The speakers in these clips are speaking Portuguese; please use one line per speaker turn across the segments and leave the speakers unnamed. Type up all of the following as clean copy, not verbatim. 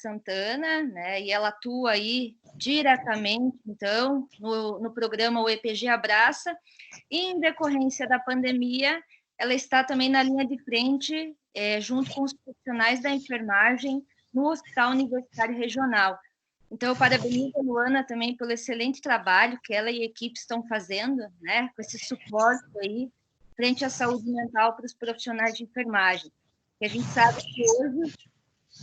Santana, né? E ela atua aí diretamente, então, no programa O EPG Abraça, e em decorrência da pandemia, ela está também na linha de frente, junto com os profissionais da enfermagem no Hospital Universitário Regional. Então, eu parabenizo a Luana também pelo excelente trabalho que ela e a equipe estão fazendo, né, com esse suporte aí, frente à saúde mental para os profissionais de enfermagem. Que a gente sabe que hoje,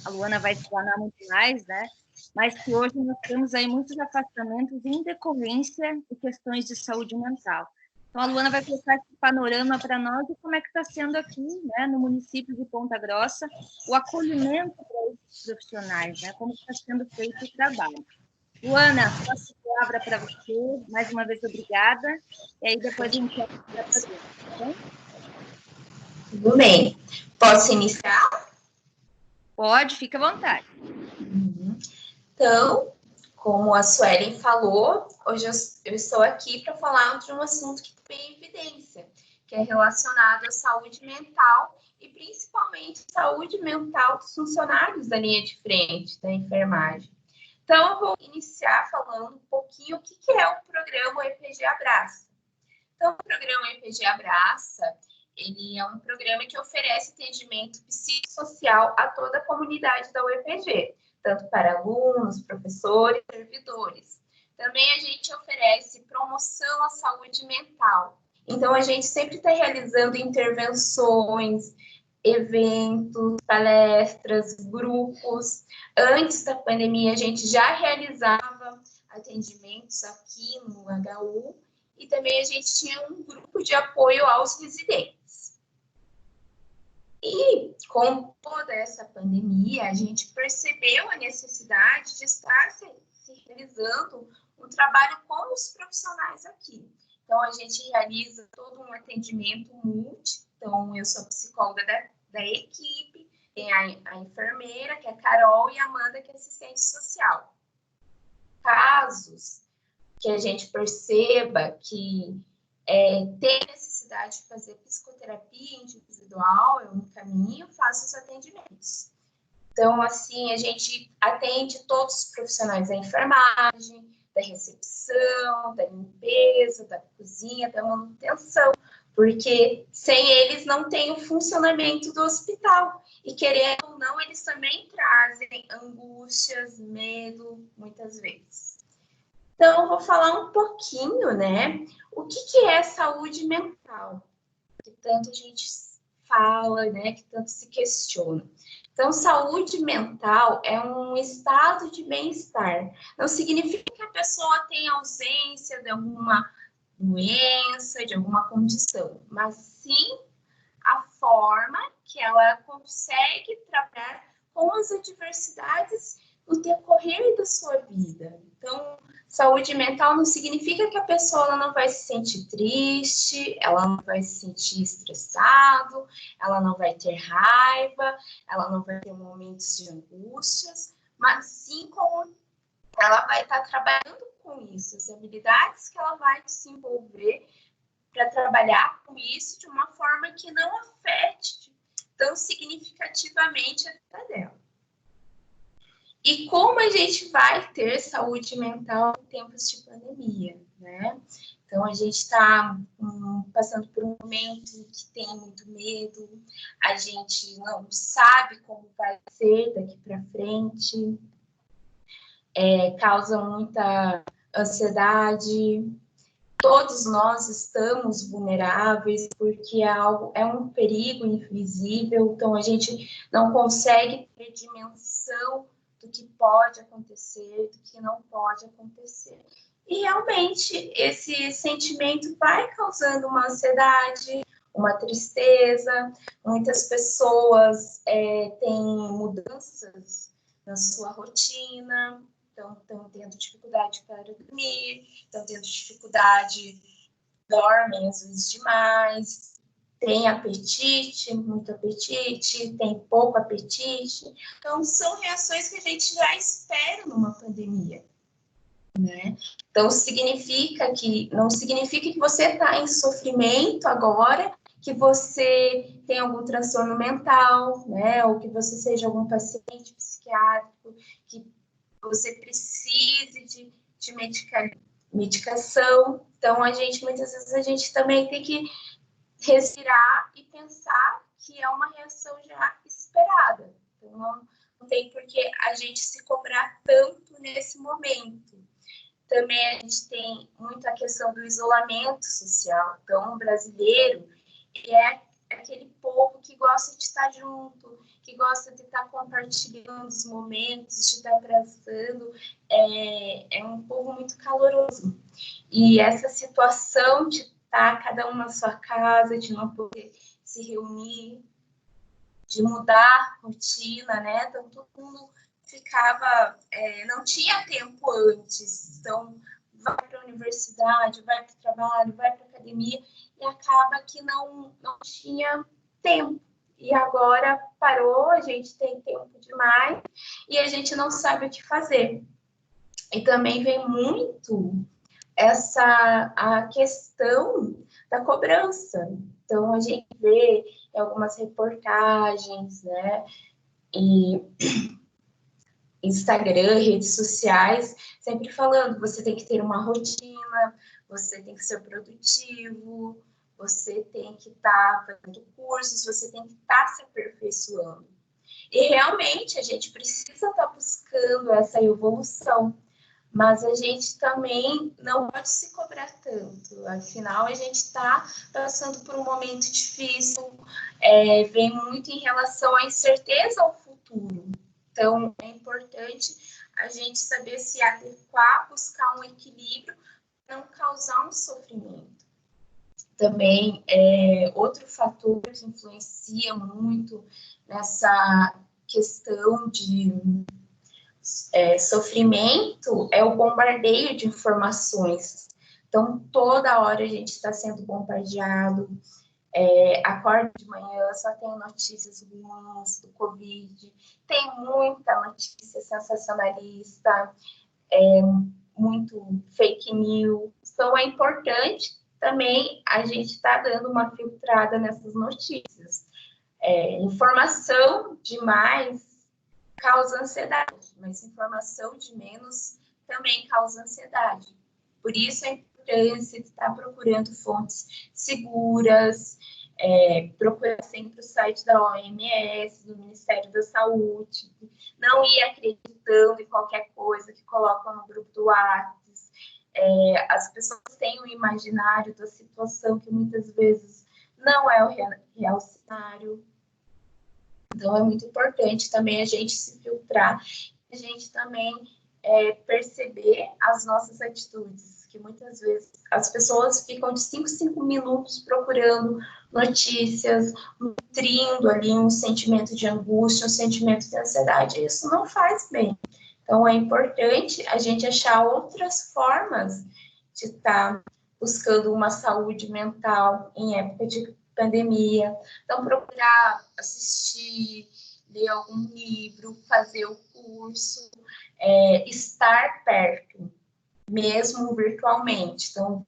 a Luana vai explanar muito mais, né, mas que hoje nós temos aí muitos afastamentos em decorrência de questões de saúde mental. Então, a Luana vai colocar esse panorama para nós de como é que está sendo aqui, né, no município de Ponta Grossa, o acolhimento para esses profissionais, né, como está sendo feito o trabalho. Luana, passo a palavra para você, mais uma vez, obrigada, e aí depois a gente vai para a pergunta, tá bom?
Tudo bem. Posso iniciar?
Pode, fica à vontade.
Então, como a Suelen falou, hoje eu estou aqui para falar de um assunto que tem evidência, que é relacionado à saúde mental e principalmente saúde mental dos funcionários da linha de frente da enfermagem. Então, eu vou iniciar falando um pouquinho o que é o programa EPG Abraça. Então, o programa EPG Abraça, ele é um programa que oferece atendimento psicossocial a toda a comunidade da UEPG, tanto para alunos, professores, servidores. Também a gente oferece promoção à saúde mental. Então, a gente sempre está realizando intervenções, eventos, palestras, grupos. Antes da pandemia, a gente já realizava atendimentos aqui no HU e também a gente tinha um grupo de apoio aos residentes. E com toda essa pandemia, a gente percebeu a necessidade de estar se realizando um trabalho com os profissionais aqui. Então, a gente realiza todo um atendimento multi. Então, eu sou psicóloga da equipe, tem a enfermeira, que é a Carol, e a Amanda, que é assistente social. Casos que a gente perceba que tem necessidade de fazer psicoterapia individual, eu encaminho, faço os atendimentos. Então, assim, a gente atende todos os profissionais da enfermagem, da recepção, da limpeza, da cozinha, da manutenção, porque sem eles não tem o funcionamento do hospital. E querendo ou não, eles também trazem angústias, medo, muitas vezes. Então, eu vou falar um pouquinho, né, o que é saúde mental, que tanto a gente fala, né, que tanto se questiona. Então, saúde mental é um estado de bem-estar. Não significa que a pessoa tenha ausência de alguma doença, de alguma condição, mas sim a forma que ela consegue trabalhar com as adversidades no decorrer da sua vida. Então, saúde mental não significa que a pessoa ela não vai se sentir triste, ela não vai se sentir estressado, ela não vai ter raiva, ela não vai ter momentos de angústias, mas sim como ela vai estar trabalhando com isso, as habilidades que ela vai desenvolver para trabalhar com isso de uma forma que não afete tão significativamente a vida dela. E como a gente vai ter saúde mental em tempos de pandemia, né? Então, a gente está passando por um momento que tem muito medo, a gente não sabe como vai ser daqui para frente, causa muita ansiedade. Todos nós estamos vulneráveis porque é um perigo invisível, então a gente não consegue ter dimensão do que pode acontecer, do que não pode acontecer. E realmente esse sentimento vai causando uma ansiedade, uma tristeza. Muitas pessoas têm mudanças na sua rotina, então estão tendo dificuldade para dormir, estão tendo dificuldade, dormem às vezes demais, tem apetite, muito apetite, tem pouco apetite. Então, são reações que a gente já espera numa pandemia, né? Então, não significa que você está em sofrimento agora que você tem algum transtorno mental, né? Ou que você seja algum paciente psiquiátrico, que você precise de medicação. Então, muitas vezes, a gente também tem que respirar e pensar que é uma reação já esperada. Então, não tem por que a gente se cobrar tanto nesse momento. Também a gente tem muito a questão do isolamento social. Então, o brasileiro é aquele povo que gosta de estar junto, que gosta de estar compartilhando os momentos, de estar abraçando. É um povo muito caloroso. E essa situação de estar cada um na sua casa, de não poder se reunir, de mudar a rotina, né? Então, todo mundo ficava... não tinha tempo antes. Então, vai para a universidade, vai para o trabalho, vai para a academia, e acaba que não tinha tempo. E agora parou, a gente tem tempo demais e a gente não sabe o que fazer. E também vem muito a questão da cobrança. Então, a gente vê em algumas reportagens, né, e Instagram, redes sociais, sempre falando, você tem que ter uma rotina, você tem que ser produtivo, você tem que estar fazendo cursos, você tem que estar se aperfeiçoando. E realmente a gente precisa estar buscando essa evolução, mas a gente também não pode se cobrar tanto. Afinal, a gente está passando por um momento difícil, vem muito em relação à incerteza ao futuro. Então, é importante a gente saber se adequar, buscar um equilíbrio, para não causar um sofrimento. Também, outro fator que influencia muito nessa questão de sofrimento é o bombardeio de informações. Então, toda hora a gente está sendo bombardeado, acorda de manhã, só tem notícias ruins do Covid, tem muita notícia sensacionalista, muito fake news. Então, é importante também a gente estar dando uma filtrada nessas notícias. Informação demais causa ansiedade, mas informação de menos também causa ansiedade. Por isso, a importância de estar procurando fontes seguras, procurar sempre o site da OMS, do Ministério da Saúde, não ir acreditando em qualquer coisa que colocam no grupo do WhatsApp. As pessoas têm um imaginário da situação que muitas vezes não é o real cenário. Então, é muito importante também a gente se filtrar, a gente também perceber as nossas atitudes, que muitas vezes as pessoas ficam de 5 em 5 minutos procurando notícias, nutrindo ali um sentimento de angústia, um sentimento de ansiedade, e isso não faz bem. Então, é importante a gente achar outras formas de estar buscando uma saúde mental em época de pandemia. Então, procurar assistir, ler algum livro, fazer o curso, estar perto, mesmo virtualmente. Então,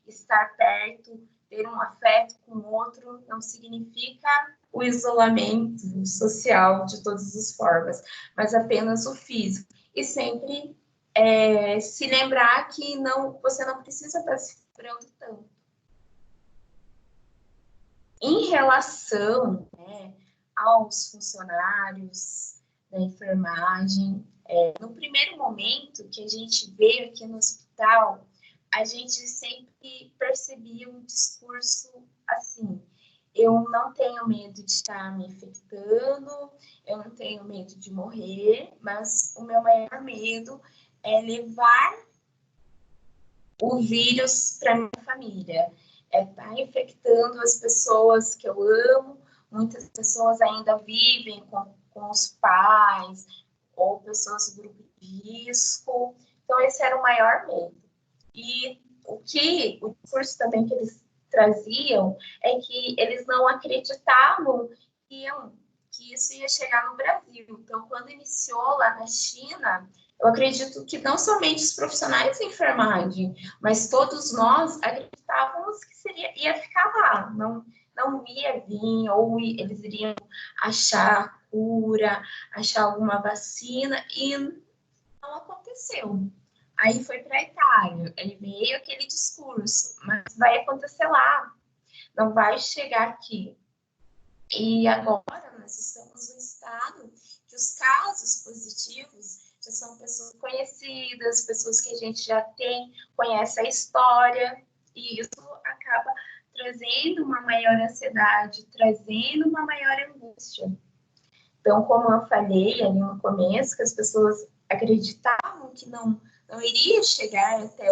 estar perto, ter um afeto com o outro, não significa o isolamento social de todas as formas, mas apenas o físico. E sempre se lembrar que você não precisa estar se cobrando tanto. Em relação, né, aos funcionários da enfermagem, no primeiro momento que a gente veio aqui no hospital, a gente sempre percebia um discurso assim: eu não tenho medo de estar me infectando, eu não tenho medo de morrer, mas o meu maior medo é levar o vírus para minha família. Tá infectando as pessoas que eu amo. Muitas pessoas ainda vivem com os pais ou pessoas do grupo de risco. Então, esse era o maior medo. E o discurso também que eles traziam é que eles não acreditavam que isso ia chegar no Brasil. Então, quando iniciou lá na China, eu acredito que não somente os profissionais de enfermagem, mas todos nós acreditávamos que ia ficar lá. não ia vir, ou eles iriam achar cura, achar alguma vacina, e não aconteceu. Aí foi para a Itália, aí veio aquele discurso, mas vai acontecer lá, não vai chegar aqui. E agora nós estamos no estado que os casos positivos já são pessoas conhecidas, pessoas que a gente já conhece a história, e isso acaba trazendo uma maior ansiedade, trazendo uma maior angústia. Então, como eu falei ali no começo, que as pessoas acreditavam que não iria chegar até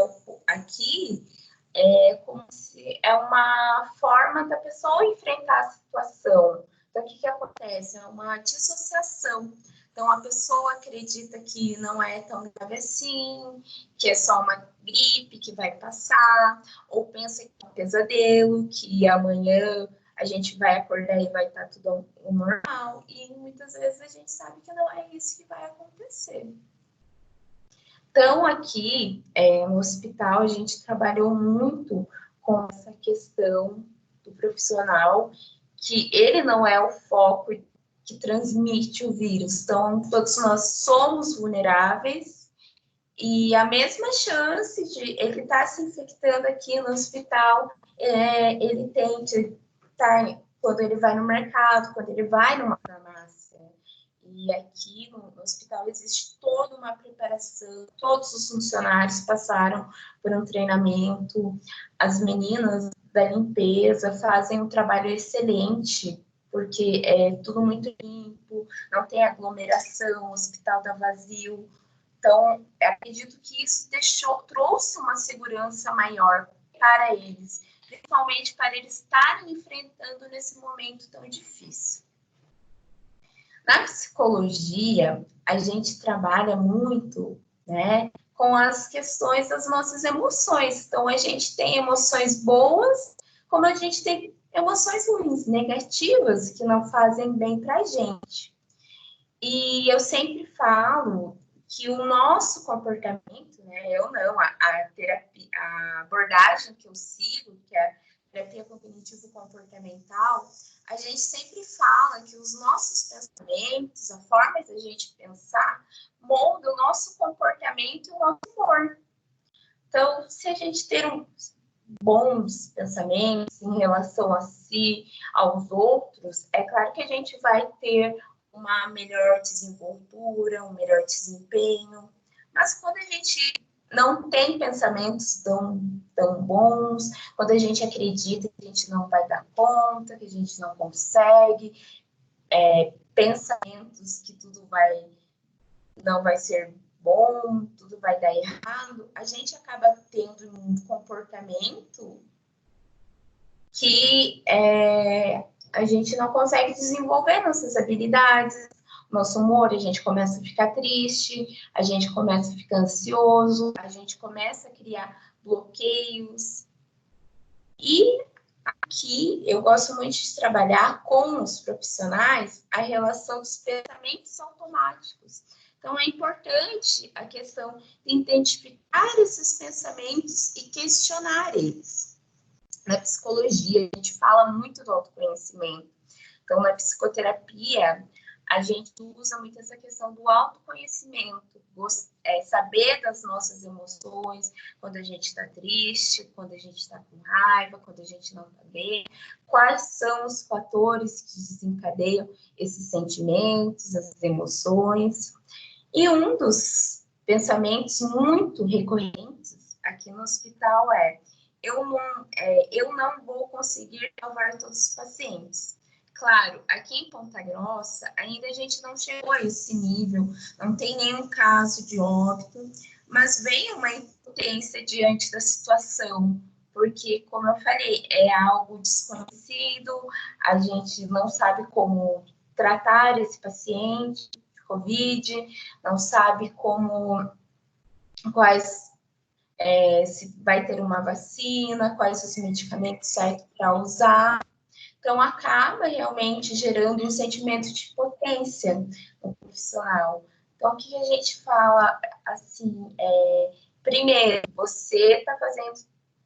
aqui, como se é uma forma da pessoa enfrentar a situação. Então, o que acontece? É uma dissociação. Então, a pessoa acredita que não é tão grave assim, que é só uma gripe que vai passar, ou pensa que é um pesadelo, que amanhã a gente vai acordar e vai estar tudo normal, e muitas vezes a gente sabe que não é isso que vai acontecer. Então, aqui no hospital, a gente trabalhou muito com essa questão do profissional, que ele não é o foco que transmite o vírus. Então, todos nós somos vulneráveis, e a mesma chance de ele estar se infectando aqui no hospital, ele tem de estar quando ele vai no mercado, quando ele vai numa farmácia. E aqui no hospital existe toda uma preparação, todos os funcionários passaram por um treinamento, as meninas da limpeza fazem um trabalho excelente, porque é tudo muito limpo, não tem aglomeração, o hospital está vazio. Então, acredito que isso trouxe uma segurança maior para eles, principalmente para eles estarem enfrentando nesse momento tão difícil. Na psicologia, a gente trabalha muito, né, com as questões das nossas emoções. Então, a gente tem emoções boas, como a gente tem emoções ruins, negativas, que não fazem bem para a gente. E eu sempre falo que o nosso comportamento, né, eu não, a terapia, a abordagem que eu sigo, que é a terapia cognitivo-comportamental, a gente sempre fala que os nossos pensamentos, a forma de a gente pensar, molda o nosso comportamento e o nosso humor. Então, se a gente ter bons pensamentos em relação a si, aos outros, é claro que a gente vai ter uma melhor desenvoltura, um melhor desempenho. Mas quando a gente não tem pensamentos tão bons, quando a gente acredita que a gente não vai dar conta, que a gente não consegue, pensamentos que tudo não vai ser bom, tudo vai dar errado, a gente acaba tendo um comportamento que a gente não consegue desenvolver nossas habilidades, nosso humor, a gente começa a ficar triste, a gente começa a ficar ansioso, a gente começa a criar bloqueios. E aqui eu gosto muito de trabalhar com os profissionais a relação dos pensamentos automáticos. Então, é importante a questão de identificar esses pensamentos e questionar eles. Na psicologia, a gente fala muito do autoconhecimento. Então, na psicoterapia, a gente usa muito essa questão do autoconhecimento, saber das nossas emoções, quando a gente está triste, quando a gente está com raiva, quando a gente não está bem, quais são os fatores que desencadeiam esses sentimentos, essas emoções. E um dos pensamentos muito recorrentes aqui no hospital eu não vou conseguir salvar todos os pacientes. Claro, aqui em Ponta Grossa, ainda a gente não chegou a esse nível, não tem nenhum caso de óbito, mas vem uma impotência diante da situação, porque, como eu falei, é algo desconhecido, a gente não sabe como tratar esse paciente de Covid, não sabe se vai ter uma vacina, quais os medicamentos certos para usar. Então, acaba realmente gerando um sentimento de potência no profissional. Então, o que a gente fala, assim, primeiro, você está fazendo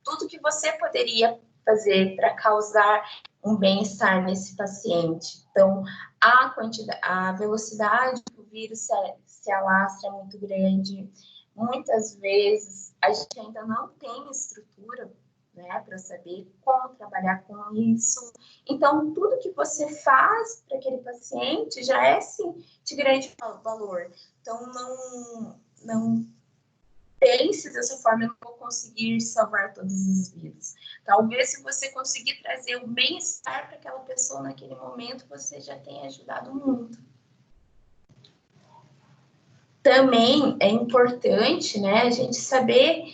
tudo que você poderia fazer para causar um bem-estar nesse paciente. Então, a velocidade que o vírus se alastra é muito grande. Muitas vezes, a gente ainda não tem estrutura, né, para saber como trabalhar com isso. Então, tudo que você faz para aquele paciente já é, sim, de grande valor. Então, não pense dessa forma, eu não vou conseguir salvar todas as vidas. Talvez, se você conseguir trazer o bem-estar para aquela pessoa naquele momento, você já tenha ajudado muito. Também é importante, né, a gente saber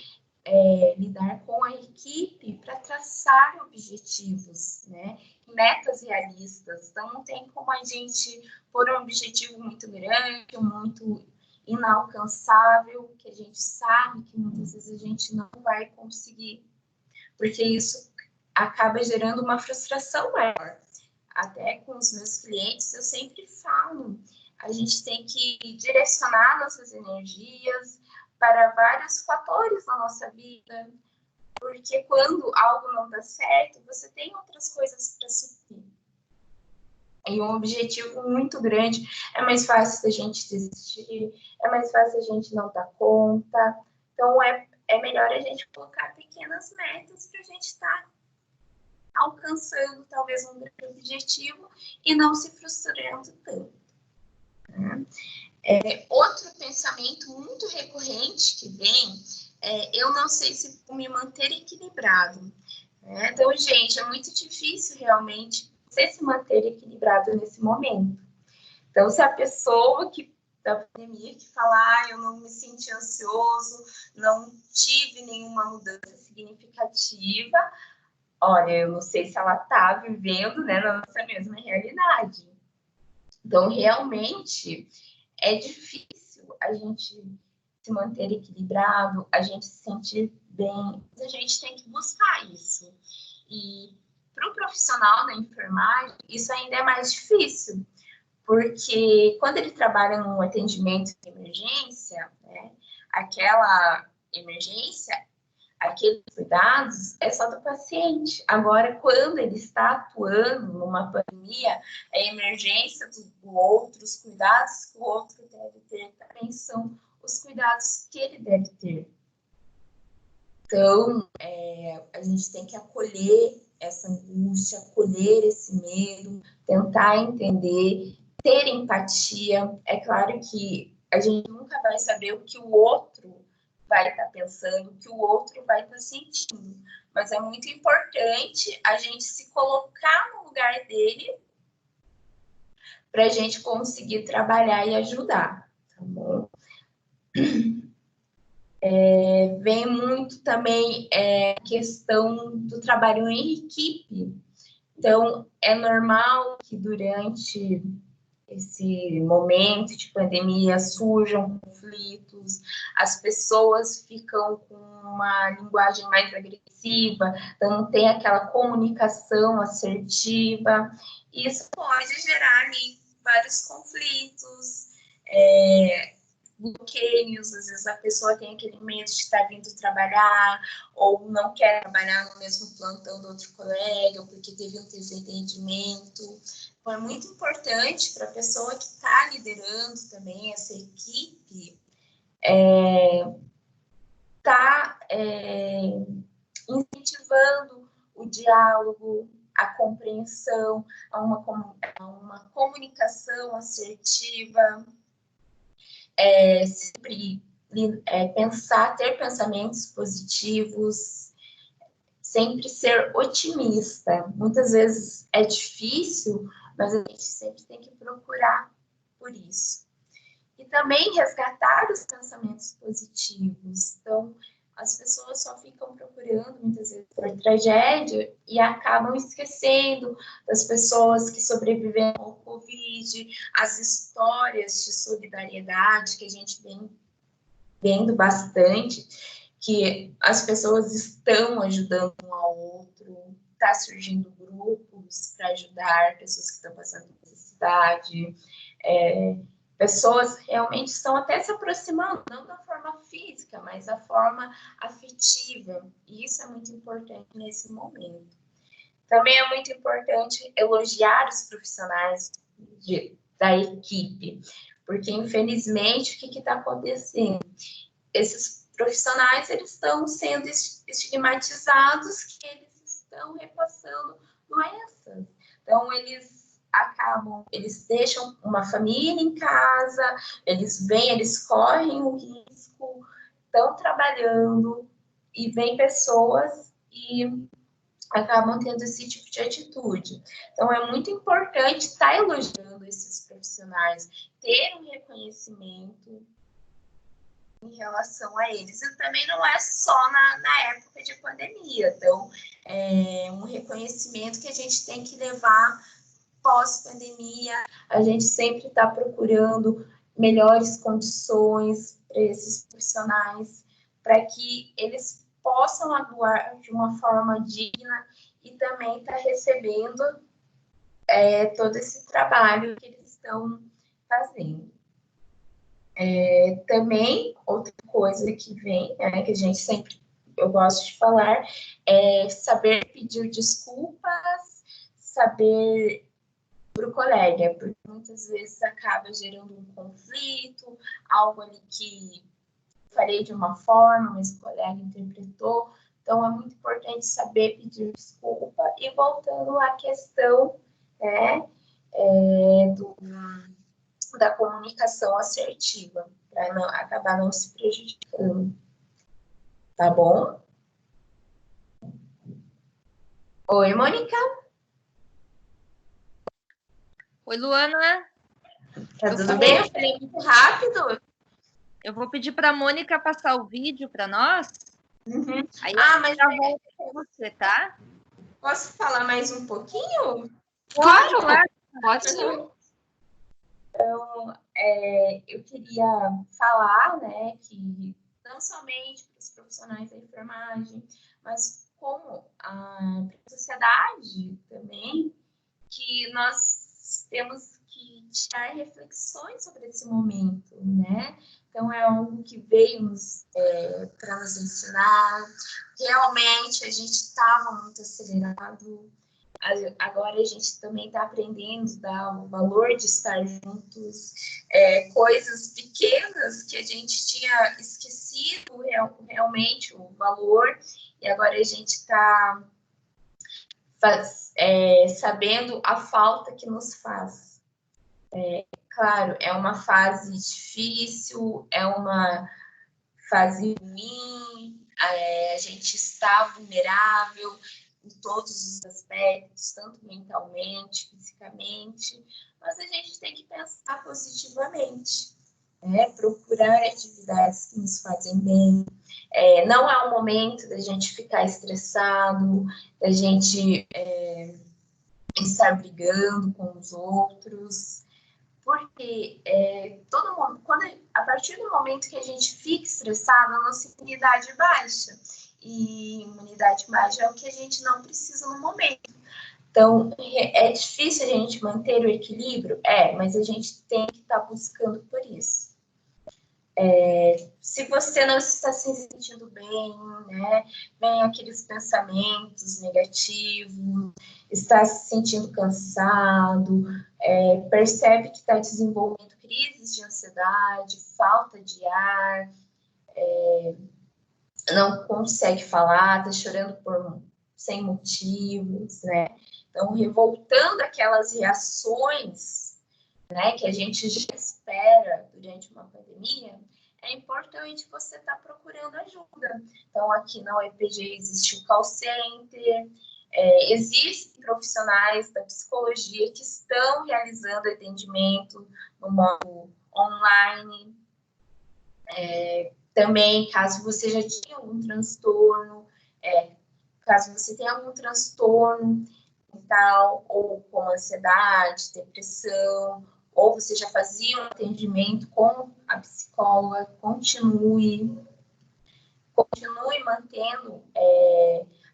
lidar com a equipe para traçar objetivos, né, metas realistas. Então, não tem como a gente pôr um objetivo muito grande, muito inalcançável, que a gente sabe que muitas vezes a gente não vai conseguir, porque isso acaba gerando uma frustração maior. Até com os meus clientes, eu sempre falo, a gente tem que direcionar nossas energias para vários fatores da nossa vida, porque quando algo não dá certo, você tem outras coisas para suprir. E um objetivo muito grande, é mais fácil da gente desistir, é mais fácil a gente não dar conta. Então, é melhor a gente colocar pequenas metas para a gente estar alcançando talvez um grande objetivo e não se frustrando tanto. Né? Outro pensamento muito recorrente que vem eu não sei se vou me manter equilibrado. Né? Então, gente, é muito difícil realmente você se manter equilibrado nesse momento. Então, se a pessoa da pandemia que fala, eu não me senti ansioso, não tive nenhuma mudança significativa, olha, eu não sei se ela está vivendo, né, na nossa mesma realidade. Então, realmente, é difícil a gente se manter equilibrado, a gente se sentir bem. A gente tem que buscar isso. E para o profissional da enfermagem, isso ainda é mais difícil, porque quando ele trabalha num atendimento de emergência, né, aquela emergência, aqueles cuidados é só do paciente. Agora, quando ele está atuando numa pandemia, a emergência do outro, os cuidados que o outro deve ter também são os cuidados que ele deve ter. Então, a gente tem que acolher essa angústia, acolher esse medo, tentar entender, ter empatia. É claro que a gente nunca vai saber o que o outro vai estar pensando, o que o outro vai estar sentindo. Mas é muito importante a gente se colocar no lugar dele para a gente conseguir trabalhar e ajudar, tá bom? Vem muito também a questão do trabalho em equipe. Então, é normal que durante esse momento de pandemia surjam conflitos, as pessoas ficam com uma linguagem mais agressiva, então não tem aquela comunicação assertiva. Isso pode gerar ali vários conflitos, bloqueios, às vezes a pessoa tem aquele medo de estar vindo trabalhar ou não quer trabalhar no mesmo plantão do outro colega porque teve um desentendimento. Então, é muito importante para a pessoa que está liderando também essa equipe tá incentivando o diálogo, a compreensão, a uma comunicação assertiva, sempre ter pensamentos positivos, sempre ser otimista. Muitas vezes é difícil, mas a gente sempre tem que procurar por isso. E também resgatar os pensamentos positivos. Então, as pessoas só ficam procurando, muitas vezes, por tragédia e acabam esquecendo das pessoas que sobreviveram ao Covid, as histórias de solidariedade que a gente vem vendo bastante, que as pessoas estão ajudando um ao outro, está surgindo grupos para ajudar pessoas que estão passando necessidade, pessoas realmente estão até se aproximando, não da forma física, mas da forma afetiva, e isso é muito importante nesse momento. Também é muito importante elogiar os profissionais da equipe, porque, infelizmente, o que está acontecendo? Esses profissionais, eles estão sendo estigmatizados, que eles estão repassando doenças. Então, eles deixam uma família em casa, eles correm o risco, estão trabalhando, e vem pessoas e acabam tendo esse tipo de atitude. Então, é muito importante estar elogiando esses profissionais, ter um reconhecimento em relação a eles. E também não é só na época de pandemia. Então, é um reconhecimento que a gente tem que levar pós-pandemia. A gente sempre está procurando melhores condições para esses profissionais, para que eles possam atuar de uma forma digna e também estar recebendo todo esse trabalho que eles estão fazendo. Também, outra coisa que vem, que a gente sempre, eu gosto de falar, é saber pedir desculpas, saber para o colega, porque muitas vezes acaba gerando um conflito, algo ali que falei de uma forma, mas o colega interpretou. Então, é muito importante saber pedir desculpa. E voltando à questão, né, da comunicação assertiva, para acabar não se prejudicando. Tá bom? Oi, Mônica?
Oi, Luana.
Tá tudo bem? Eu falei muito rápido.
Eu vou pedir para a Mônica passar o vídeo para nós.
Uhum.
Aí
mas
já volto com você, tá?
Posso falar mais um pouquinho?
Claro, pode sim.
Então, eu queria falar, né, que não somente para os profissionais da enfermagem, mas como a sociedade também, que nós temos que tirar reflexões sobre esse momento, né? Então, é algo que veio para nos ensinar. Realmente, a gente estava muito acelerado. Agora a gente também está aprendendo a dar o valor de estar juntos, coisas pequenas que a gente tinha esquecido realmente o valor, e agora a gente está sabendo a falta que nos faz. Claro, é uma fase difícil, é uma fase ruim, a gente está vulnerável em todos os aspectos, tanto mentalmente, fisicamente, mas a gente tem que pensar positivamente, procurar atividades que nos fazem bem. Não é o momento da gente ficar estressado, da gente estar brigando com os outros, porque a partir do momento que a gente fica estressado, a nossa imunidade baixa. E imunidade baixa é o que a gente não precisa no momento. Então, é difícil a gente manter o equilíbrio? Mas a gente tem que estar buscando por isso. Se você não está se sentindo bem, né, vem aqueles pensamentos negativos, está se sentindo cansado, percebe que está desenvolvendo crises de ansiedade, falta de ar, não consegue falar, está chorando sem motivos, né? Então, revoltando aquelas reações, né, que a gente já espera durante uma pandemia, é importante você estar procurando ajuda. Então, aqui na UEPG existe o call center, existem profissionais da psicologia que estão realizando atendimento no modo online. Também, caso você já tinha algum transtorno, caso você tenha algum transtorno mental, ou com ansiedade, depressão, ou você já fazia um atendimento com a psicóloga, continue mantendo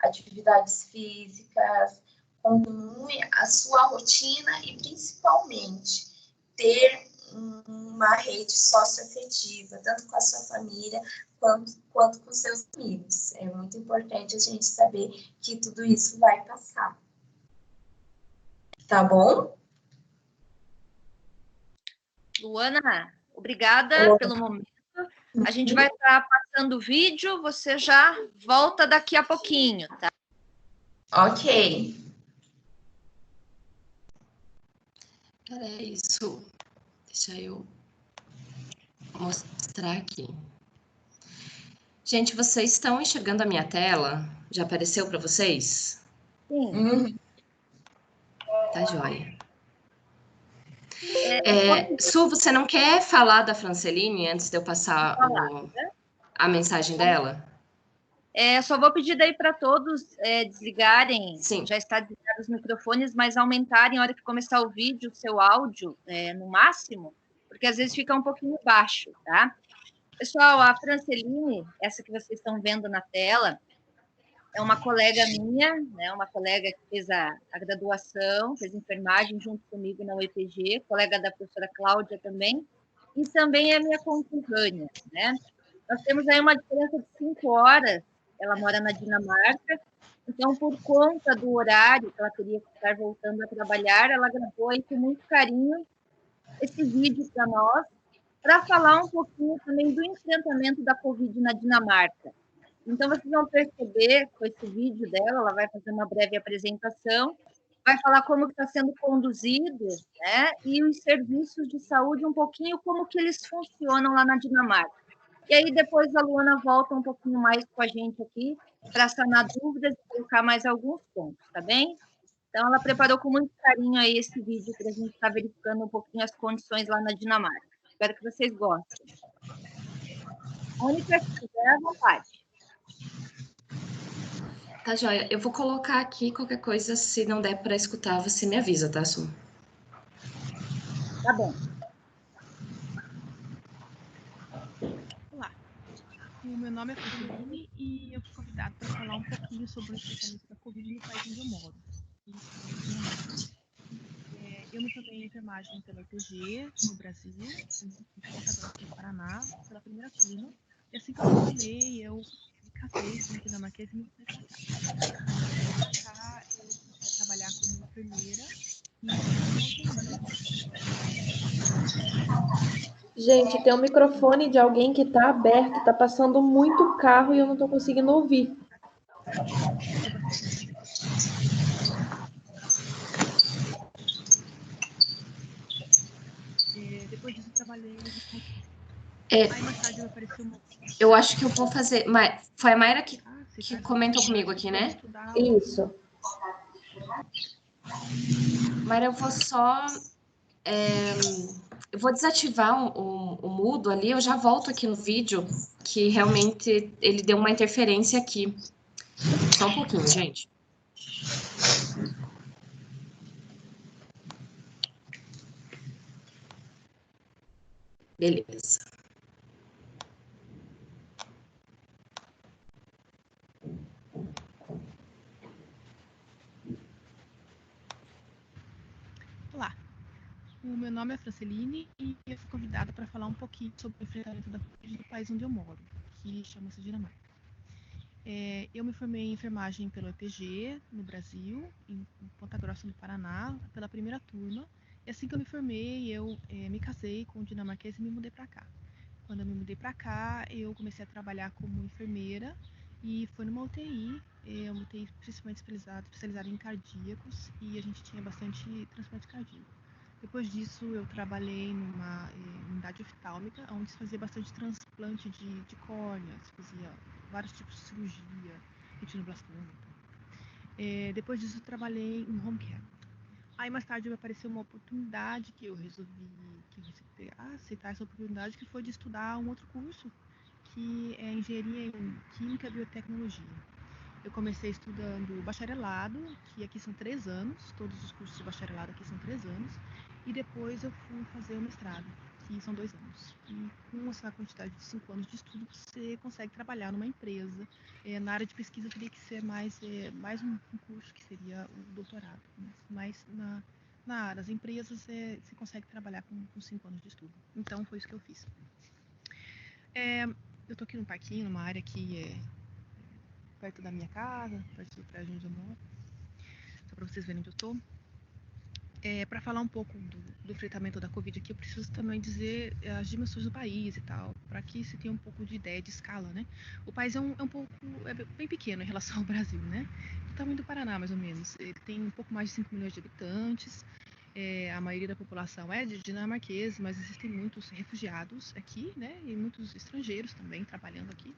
atividades físicas, continue a sua rotina e, principalmente, ter uma rede socioafetiva, tanto com a sua família quanto com seus amigos. É muito importante a gente saber que tudo isso vai passar. Tá bom?
Luana, obrigada pelo momento. A gente vai estar passando o vídeo, você já volta daqui a pouquinho, tá?
Ok.
Cara, é isso. Deixa eu mostrar aqui. Gente, vocês estão enxergando a minha tela? Já apareceu para vocês?
Sim.
Tá joia. Su, você não quer falar da Franceline antes de eu passar a mensagem dela?
Só vou pedir daí para todos desligarem,
Sim.
Já está desligado os microfones, mas aumentarem na hora que começar o vídeo, o seu áudio no máximo, porque às vezes fica um pouquinho baixo, tá? Pessoal, a Franceline, essa que vocês estão vendo na tela, é uma colega minha, né? Uma colega que fez a graduação, fez enfermagem junto comigo na UEPG, colega da professora Cláudia também, e também é minha conterrânea, né? Nós temos aí uma diferença de 5 horas, ela mora na Dinamarca, então, por conta do horário que ela teria que estar voltando a trabalhar, ela gravou aí com muito carinho esse vídeo para nós, para falar um pouquinho também do enfrentamento da Covid na Dinamarca. Então, vocês vão perceber com esse vídeo dela, ela vai fazer uma breve apresentação, vai falar como está sendo conduzido, né, e os serviços de saúde, um pouquinho como que eles funcionam lá na Dinamarca. E aí, depois, a Luana volta um pouquinho mais com a gente aqui, para sanar dúvidas e colocar mais alguns pontos, tá bem? Então, ela preparou com muito carinho aí esse vídeo para a gente estar verificando um pouquinho as condições lá na Dinamarca. Espero que vocês gostem. Mônica, se quiser, à vontade.
Tá joia. Eu vou colocar aqui qualquer coisa, se não der para escutar, você me avisa, tá, Su?
Tá bom.
Olá, o meu nome é Franceline e eu fui convidada para falar um pouquinho sobre o enfrentamento da Covid no país onde eu moro, que chama Dinamarca. Eu me formei em enfermagem pela UPG, no Brasil, em Ponta Grossa, no Paraná, pela primeira turma. E assim que eu me formei, eu me casei com um dinamarquês e me mudei para cá. Quando eu me mudei para cá, eu comecei a trabalhar como enfermeira e fui numa UTI.
Gente, tem um microfone de alguém que tá aberto, tá passando muito carro e eu não tô conseguindo ouvir.
Depois disso, eu trabalhei.
Aí
mais tarde apareceu uma.
Eu acho que eu vou fazer. Foi a Mayra que comentou comigo aqui, né?
Isso.
Mayra, eu vou só. Eu vou desativar o mudo ali, eu já volto aqui no vídeo, que realmente ele deu uma interferência aqui. Só um pouquinho, gente. Beleza.
Olá, o meu nome é Franceline e eu fui convidada para falar um pouquinho sobre o enfrentamento da Covid no país onde eu moro, que chama-se Dinamarca. Eu me formei em enfermagem pelo EPG, no Brasil, em Ponta Grossa, no Paraná, pela primeira turma. E assim que eu me formei, eu me casei com um dinamarquês e me mudei para cá. Quando eu me mudei para cá, eu comecei a trabalhar como enfermeira e foi numa UTI, uma UTI principalmente especializada em cardíacos, e a gente tinha bastante transplante cardíaco. Depois disso, eu trabalhei numa unidade oftálmica, onde se fazia bastante transplante de córnea, se fazia vários tipos de cirurgia, retinoblastoma. Depois disso, eu trabalhei em home care. Aí, mais tarde, apareceu uma oportunidade que eu resolvi aceitar essa oportunidade, que foi de estudar um outro curso, que é Engenharia em Química e Biotecnologia. Eu comecei estudando bacharelado, que aqui são 3 anos, todos os cursos de bacharelado aqui são 3 anos, e depois eu fui fazer o mestrado, que são 2 anos. E com essa quantidade de 5 anos de estudo, você consegue trabalhar numa empresa. Na área de pesquisa teria que ser mais um curso, que seria o doutorado, mas na área das empresas você consegue trabalhar com 5 anos de estudo. Então foi isso que eu fiz. Eu tô aqui num parquinho, numa área que perto da minha casa, perto do prédio onde eu moro, só para vocês verem onde eu tô. Para falar um pouco do enfrentamento da Covid aqui, eu preciso também dizer as dimensões do país e tal, para que se tenha um pouco de ideia de escala, né? O país é bem pequeno em relação ao Brasil, né? Do tamanho do Paraná, mais ou menos. Ele tem um pouco mais de 5 milhões de habitantes. A maioria da população é de dinamarquês, mas existem muitos refugiados aqui, né? E muitos estrangeiros também trabalhando aqui.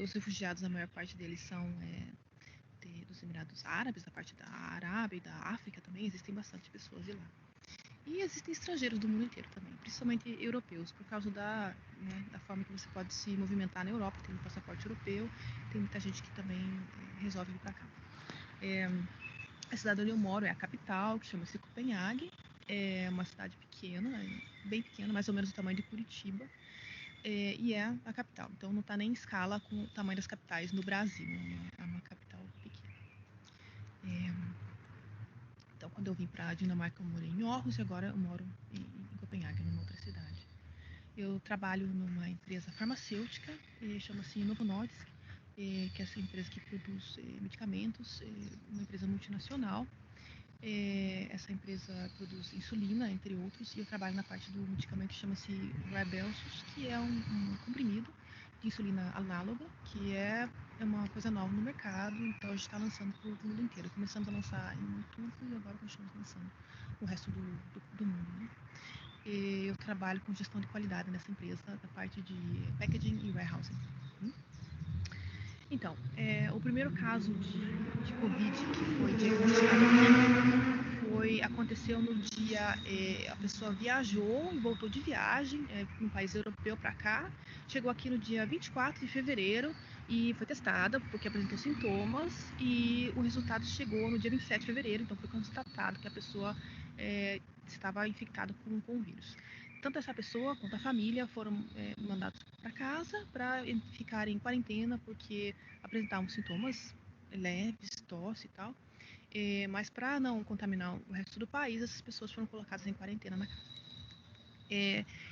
Os refugiados, a maior parte deles são dos Emirados Árabes, da parte da Arábia e da África também, existem bastante pessoas de lá. E existem estrangeiros do mundo inteiro também, principalmente europeus, por causa da forma que você pode se movimentar na Europa, tem um passaporte europeu, tem muita gente que também resolve vir para cá. A cidade onde eu moro é a capital, que chama-se Copenhague, é uma cidade pequena, bem pequena, mais ou menos do tamanho de Curitiba, e é a capital, então não está nem em escala com o tamanho das capitais no Brasil, né? É uma capital pequena. Então, quando eu vim para a Dinamarca, eu morei em Aarhus e agora eu moro em Copenhague, numa outra cidade. Eu trabalho numa empresa farmacêutica, chama-se Novo Nordisk, que é essa empresa que produz medicamentos, uma empresa multinacional. Essa empresa produz insulina, entre outros, e eu trabalho na parte do medicamento que chama-se Rybelsus, que é um comprimido de insulina análoga, que é uma coisa nova no mercado, então a gente está lançando para o mundo inteiro. Começamos a lançar em outubro e agora continuamos lançando o resto do mundo, né? Eu trabalho com gestão de qualidade nessa empresa, da parte de packaging e warehousing. Então, o primeiro caso de Covid que foi diagnosticado aqui aconteceu no dia, a pessoa viajou e voltou de viagem para um país europeu para cá, chegou aqui no dia 24 de fevereiro e foi testada porque apresentou sintomas e o resultado chegou no dia 27 de fevereiro, então foi constatado que a pessoa estava infectada com o vírus. Tanto essa pessoa quanto a família foram mandados para casa para ficar em quarentena porque apresentavam sintomas leves, tosse e tal. Mas para não contaminar o resto do país, essas pessoas foram colocadas em quarentena na casa.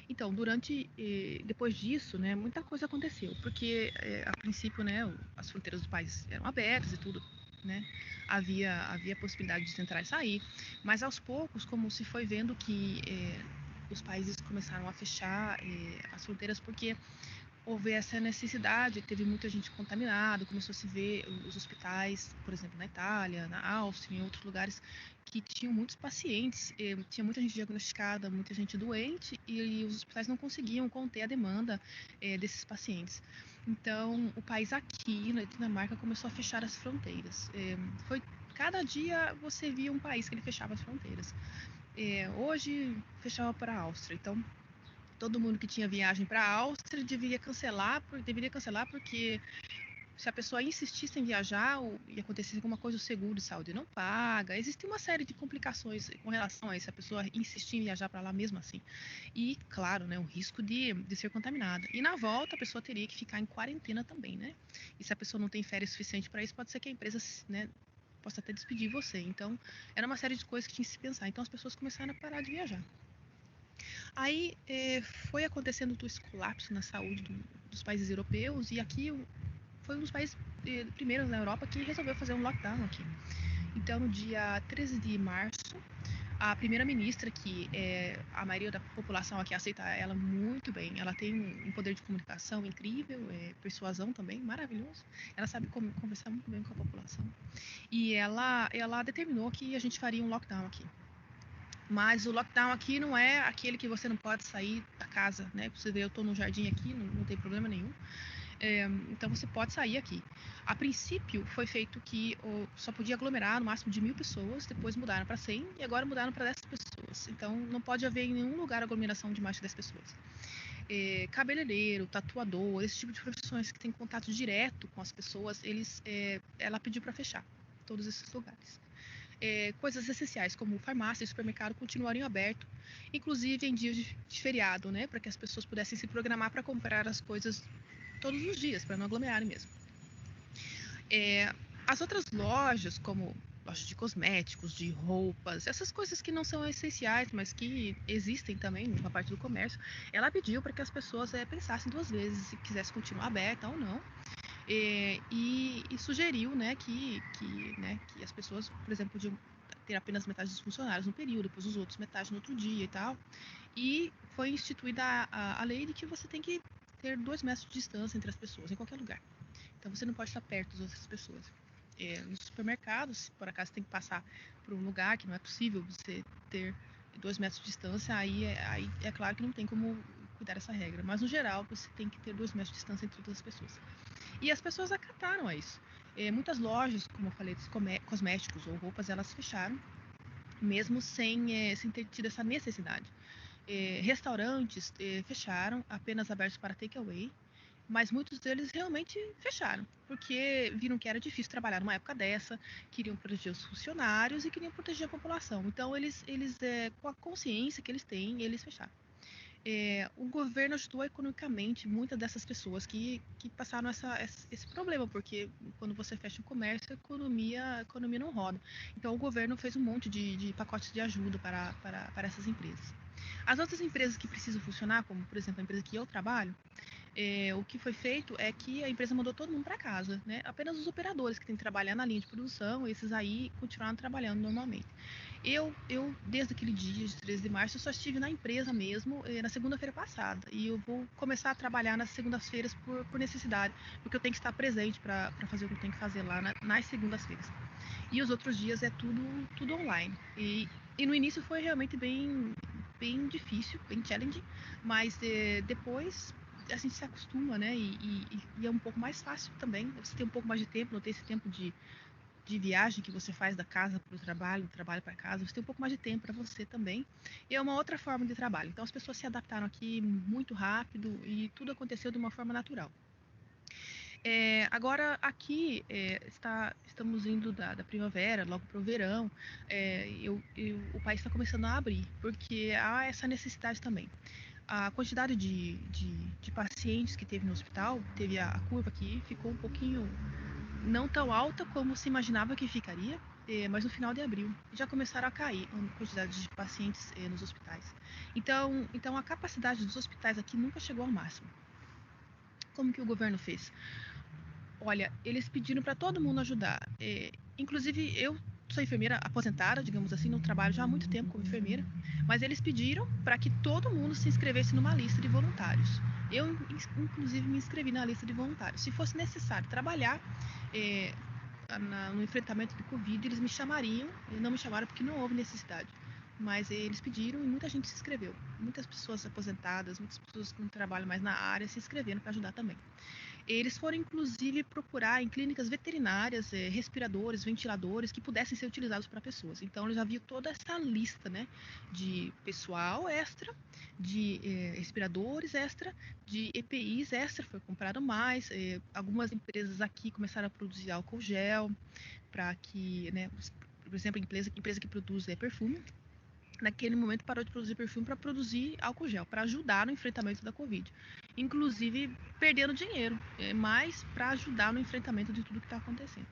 Então, depois disso, né, muita coisa aconteceu, porque a princípio, né, as fronteiras do país eram abertas e tudo, né, havia possibilidade de entrar e sair, mas aos poucos, como se foi vendo que os países começaram a fechar as fronteiras, porque houve essa necessidade, teve muita gente contaminada, começou a se ver os hospitais, por exemplo, na Itália, na Áustria, em outros lugares, que tinham muitos pacientes, tinha muita gente diagnosticada, muita gente doente, e os hospitais não conseguiam conter a demanda desses pacientes. Então, o país aqui, na Dinamarca, começou a fechar as fronteiras. Cada dia você via um país que ele fechava as fronteiras. Hoje, fechava para a Áustria, então todo mundo que tinha viagem para a Áustria deveria cancelar porque se a pessoa insistisse em viajar e acontecesse alguma coisa, o seguro de saúde não paga. Existe uma série de complicações com relação a isso, a pessoa insistir em viajar para lá mesmo assim. E, claro, né, o risco de ser contaminada. E na volta, a pessoa teria que ficar em quarentena também, né? E se a pessoa não tem férias suficiente para isso, pode ser que a empresa, né, possa até despedir você. Então, era uma série de coisas que tinha que se pensar. Então, as pessoas começaram a parar de viajar. Aí foi acontecendo esse colapso na saúde dos países europeus e aqui foi um dos países primeiros na Europa que resolveu fazer um lockdown aqui. Então, no dia 13 de março, a primeira-ministra, que a maioria da população aqui aceita ela muito bem, ela tem um poder de comunicação incrível, persuasão também maravilhoso, ela sabe conversar muito bem com a população. E ela determinou que a gente faria um lockdown aqui. Mas o lockdown aqui não é aquele que você não pode sair da casa, né? Você vê, eu estou no jardim aqui, não tem problema nenhum. Então você pode sair aqui. A princípio foi feito que só podia aglomerar no máximo de 1.000 pessoas, depois mudaram para 100 e agora mudaram para 10 pessoas. Então não pode haver em nenhum lugar aglomeração de mais de 10 pessoas. Cabeleireiro, tatuador, esse tipo de profissões que tem contato direto com as pessoas, ela pediu para fechar todos esses lugares. Coisas essenciais como farmácia e supermercado continuariam abertos, inclusive em dias de feriado, né, para que as pessoas pudessem se programar para comprar as coisas todos os dias, para não aglomerarem mesmo. As outras lojas, como lojas de cosméticos, de roupas, essas coisas que não são essenciais, mas que existem também na parte do comércio, ela pediu para que as pessoas pensassem duas vezes se quisessem continuar aberta ou não. E sugeriu, né, que as pessoas, por exemplo, podiam ter apenas metade dos funcionários no período, depois os outros metade no outro dia e tal. E foi instituída a lei de que você tem que ter 2 metros de distância entre as pessoas, em qualquer lugar. Então você não pode estar perto das outras pessoas. Nos supermercados, se por acaso tem que passar por um lugar que não é possível você ter 2 metros de distância, aí é claro que não tem como cuidar dessa regra. Mas no geral, você tem que ter 2 metros de distância entre todas as pessoas. E as pessoas acataram a isso. Muitas lojas, como eu falei, cosméticos ou roupas, elas fecharam, mesmo sem ter tido essa necessidade. Restaurantes fecharam, apenas abertos para takeaway, mas muitos deles realmente fecharam, porque viram que era difícil trabalhar numa época dessa, queriam proteger os funcionários e queriam proteger a população. Então, eles com a consciência que eles têm, eles fecharam. O governo ajudou economicamente muitas dessas pessoas que passaram esse problema, porque quando você fecha o comércio, a economia não roda. Então, o governo fez um monte de pacotes de ajuda para essas empresas. As outras empresas que precisam funcionar, como, por exemplo, a empresa que eu trabalho, o que foi feito é que a empresa mandou todo mundo para casa, né? Apenas os operadores que têm que trabalhar na linha de produção, esses aí continuaram trabalhando normalmente. Eu desde aquele dia de 13 de março, eu só estive na empresa mesmo na segunda-feira passada. E eu vou começar a trabalhar nas segundas-feiras por necessidade, porque eu tenho que estar presente para fazer o que eu tenho que fazer lá nas segundas-feiras. E os outros dias é tudo online. E no início foi realmente bem difícil, bem challenging, mas depois a gente se acostuma, né? E é um pouco mais fácil também. Você tem um pouco mais de tempo, não tem esse tempo de viagem que você faz da casa para o trabalho, do trabalho para casa, você tem um pouco mais de tempo para você também. E é uma outra forma de trabalho. Então as pessoas se adaptaram aqui muito rápido e tudo aconteceu de uma forma natural. Agora aqui estamos indo da primavera, logo para o verão, o país está começando a abrir, porque há essa necessidade também. A quantidade de pacientes que teve no hospital, teve a curva aqui, ficou um pouquinho não tão alta como se imaginava que ficaria, mas no final de abril já começaram a cair a quantidade de pacientes nos hospitais. Então a capacidade dos hospitais aqui nunca chegou ao máximo. Como que o governo fez? Olha, eles pediram para todo mundo ajudar. Inclusive, eu sou enfermeira aposentada, digamos assim, não trabalho já há muito tempo como enfermeira, mas eles pediram para que todo mundo se inscrevesse numa lista de voluntários. Eu, inclusive, me inscrevi na lista de voluntários. Se fosse necessário trabalhar no enfrentamento do Covid, eles me chamariam, e não me chamaram porque não houve necessidade. Mas eles pediram e muita gente se inscreveu. Muitas pessoas aposentadas, muitas pessoas que não trabalham mais na área se inscreveram para ajudar também. Eles foram, inclusive, procurar em clínicas veterinárias respiradores, ventiladores que pudessem ser utilizados para pessoas. Então, eles já viram toda essa lista, né, de pessoal extra, de respiradores extra, de EPIs extra, foi comprado mais. Algumas empresas aqui começaram a produzir álcool gel, para que, né, por exemplo, a empresa que produz perfume, naquele momento parou de produzir perfume para produzir álcool gel, para ajudar no enfrentamento da Covid. Inclusive, perdendo dinheiro, mas para ajudar no enfrentamento de tudo que está acontecendo.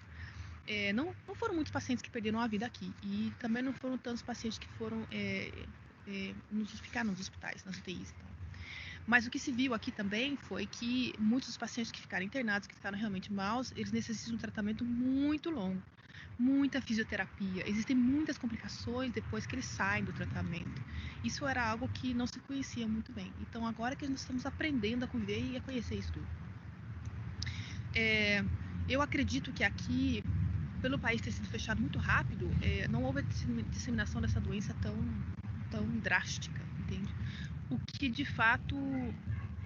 Não foram muitos pacientes que perderam a vida aqui, e também não foram tantos pacientes que foram ficaram nos hospitais, nas UTIs e tal. Mas o que se viu aqui também foi que muitos dos pacientes que ficaram internados, que ficaram realmente maus, eles necessitam de um tratamento muito longo. Muita fisioterapia, existem muitas complicações depois que eles saem do tratamento. Isso era algo que não se conhecia muito bem. Então, agora que nós estamos aprendendo a conviver e a conhecer isso tudo. Eu acredito que aqui, pelo país ter sido fechado muito rápido, não houve a disseminação dessa doença tão drástica, entende? O que, de fato,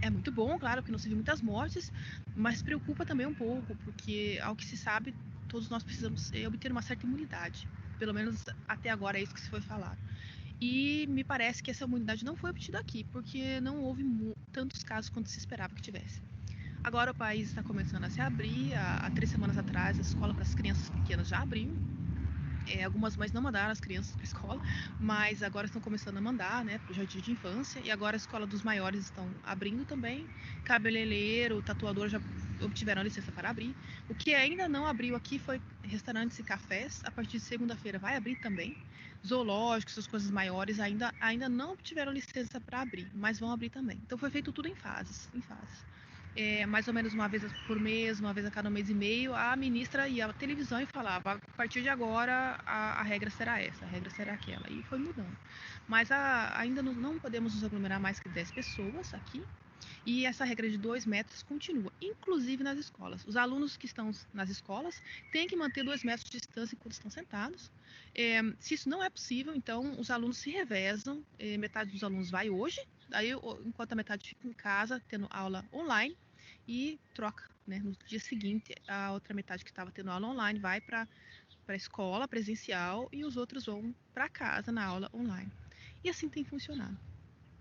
é muito bom, claro, que não se viu muitas mortes, mas preocupa também um pouco, porque, ao que se sabe, todos nós precisamos obter uma certa imunidade. Pelo menos até agora é isso que se foi falado. E me parece que essa imunidade não foi obtida aqui, porque não houve tantos casos quanto se esperava que tivesse. Agora o país está começando a se abrir. Há 3 semanas atrás, a escola para as crianças pequenas já abriu. Algumas mães não mandaram as crianças para a escola, mas agora estão começando a mandar, né, para o jardim de infância. E agora a escola dos maiores estão abrindo também. Cabeleireiro, tatuador já obtiveram a licença para abrir. O que ainda não abriu aqui foi restaurantes e cafés. A partir de segunda-feira vai abrir também. Zoológicos, essas coisas maiores ainda não obtiveram licença para abrir, mas vão abrir também. Então foi feito tudo em fases. mais ou menos uma vez por mês, uma vez a cada mês e meio, a ministra ia à televisão e falava, a partir de agora a regra será essa, a regra será aquela, e foi mudando. Mas ainda não podemos nos aglomerar mais que 10 pessoas aqui, e essa regra de 2 metros continua, inclusive nas escolas. Os alunos que estão nas escolas têm que manter 2 metros de distância enquanto estão sentados. Se isso não é possível, então os alunos se revezam, metade dos alunos vai hoje, aí, enquanto a metade fica em casa, tendo aula online, e troca, né? No dia seguinte, a outra metade que estava tendo aula online vai para a escola presencial e os outros vão para casa na aula online. E assim tem funcionado.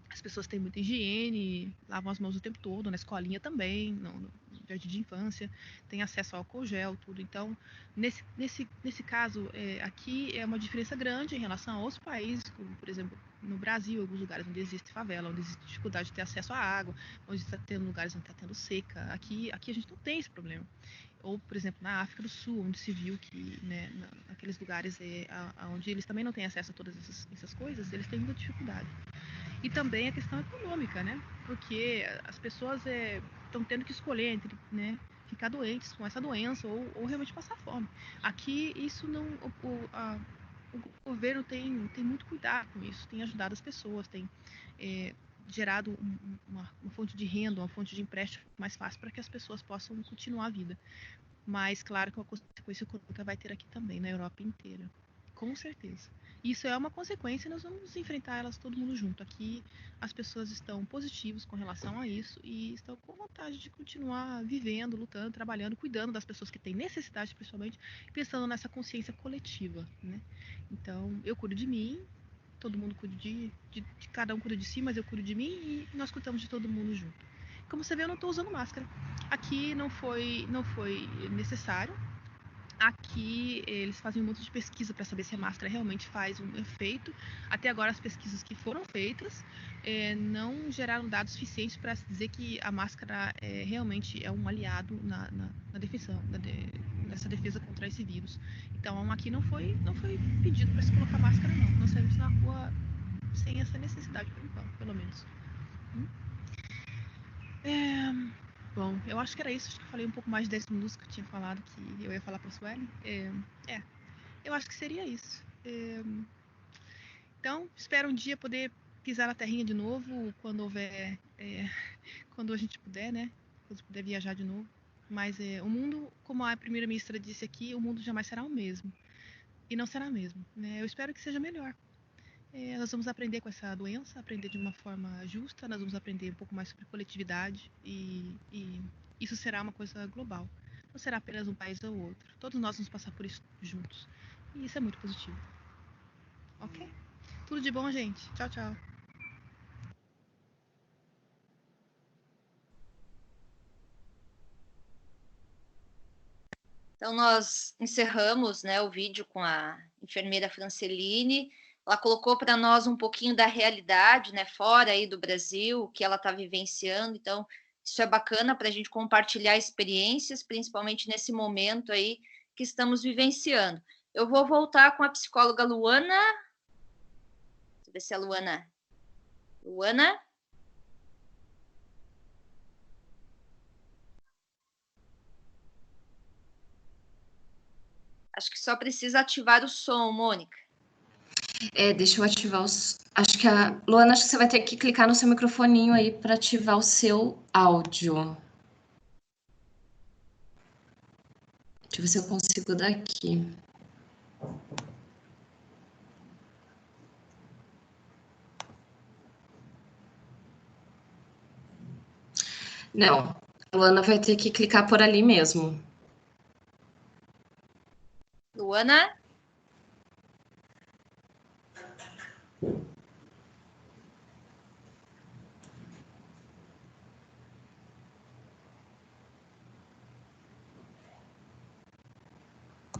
As pessoas têm muita higiene, lavam as mãos o tempo todo, na escolinha também, no jardim de infância, tem acesso ao álcool gel, tudo. Então, nesse caso, aqui é uma diferença grande em relação a outros países, como, por exemplo, no Brasil, alguns lugares onde existe favela, onde existe dificuldade de ter acesso à água, onde está tendo lugares onde está tendo seca. Aqui a gente não tem esse problema. Ou, por exemplo, na África do Sul, onde se viu que, né, naqueles lugares onde eles também não têm acesso a todas essas coisas, eles têm muita dificuldade. E também a questão econômica, né? Porque as pessoas estão tendo que escolher entre, né, ficar doentes com essa doença ou realmente passar fome. Aqui, isso não... O governo tem muito cuidado com isso, tem ajudado as pessoas, tem gerado uma fonte de renda, uma fonte de empréstimo mais fácil para que as pessoas possam continuar a vida. Mas, claro que a consequência econômica vai ter aqui também, na Europa inteira. Com certeza. Isso é uma consequência e nós vamos enfrentar elas todo mundo junto. Aqui as pessoas estão positivas com relação a isso e estão com vontade de continuar vivendo, lutando, trabalhando, cuidando das pessoas que têm necessidade, principalmente, pensando nessa consciência coletiva, né? Então, eu cuido de mim, todo mundo cuida de cada um cuida de si, mas eu cuido de mim e nós cuidamos de todo mundo junto. Como você vê, eu não estou usando máscara. Aqui não foi necessário. Aqui eles fazem um monte de pesquisa para saber se a máscara realmente faz um efeito. Até agora as pesquisas que foram feitas não geraram dados suficientes para dizer que a máscara realmente é um aliado na nessa defesa contra esse vírus. Então aqui não foi pedido para se colocar máscara não. Nós saímos na rua sem essa necessidade por enquanto, pelo menos. Bom, eu acho que era isso. Acho que eu falei um pouco mais de 10 minutos que eu tinha falado que eu ia falar para a Sueli. Eu acho que seria isso. Então, espero um dia poder pisar na terrinha de novo quando houver, quando a gente puder, né? Quando puder viajar de novo. Mas o mundo, como a primeira-ministra disse aqui, o mundo jamais será o mesmo. E não será mesmo, né? Eu espero que seja melhor. Nós vamos aprender com essa doença, aprender de uma forma justa, nós vamos aprender um pouco mais sobre coletividade e isso será uma coisa global. Não será apenas um país ou outro. Todos nós vamos passar por isso juntos. E isso é muito positivo. Ok? Tudo de bom, gente. Tchau, tchau.
Então, nós encerramos, né, o vídeo com a enfermeira Franceline. Ela colocou para nós um pouquinho da realidade, né, fora aí do Brasil, o que ela está vivenciando. Então, isso é bacana para a gente compartilhar experiências, principalmente nesse momento aí que estamos vivenciando. Eu vou voltar com a psicóloga Luana. Deixa eu ver se é a Luana. Luana? Acho que só precisa ativar o som, Mônica.
Deixa eu ativar os... Acho que Luana, acho que você vai ter que clicar no seu microfoninho aí para ativar o seu áudio. Deixa eu ver se eu consigo daqui. Não, a Luana vai ter que clicar por ali mesmo.
Luana?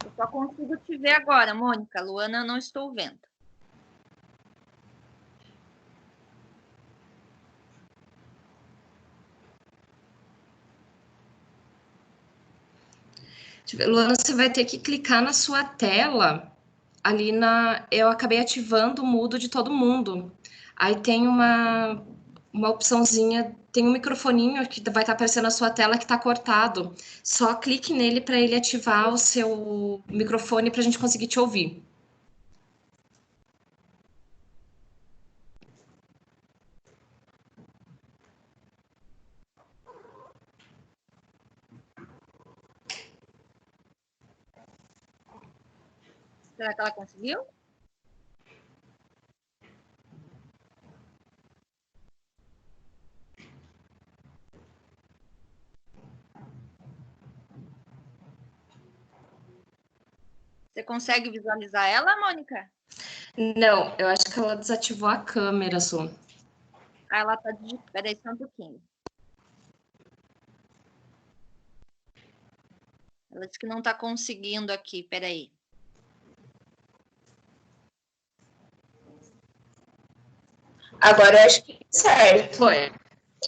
Eu só consigo te ver agora, Mônica. Luana, não estou vendo.
Luana, você vai ter que clicar na sua tela, ali eu acabei ativando o mudo de todo mundo. Aí tem uma opçãozinha, tem um microfoninho que vai estar aparecendo na sua tela que está cortado. Só clique nele para ele ativar o seu microfone para a gente conseguir te ouvir.
Será que ela conseguiu? Você consegue visualizar ela, Mônica?
Não, eu acho que ela desativou a câmera, Su.
Ah, ela tá digitando. Peraí só um pouquinho. Ela disse que não está conseguindo aqui. Peraí.
Agora eu acho que certo.
Foi.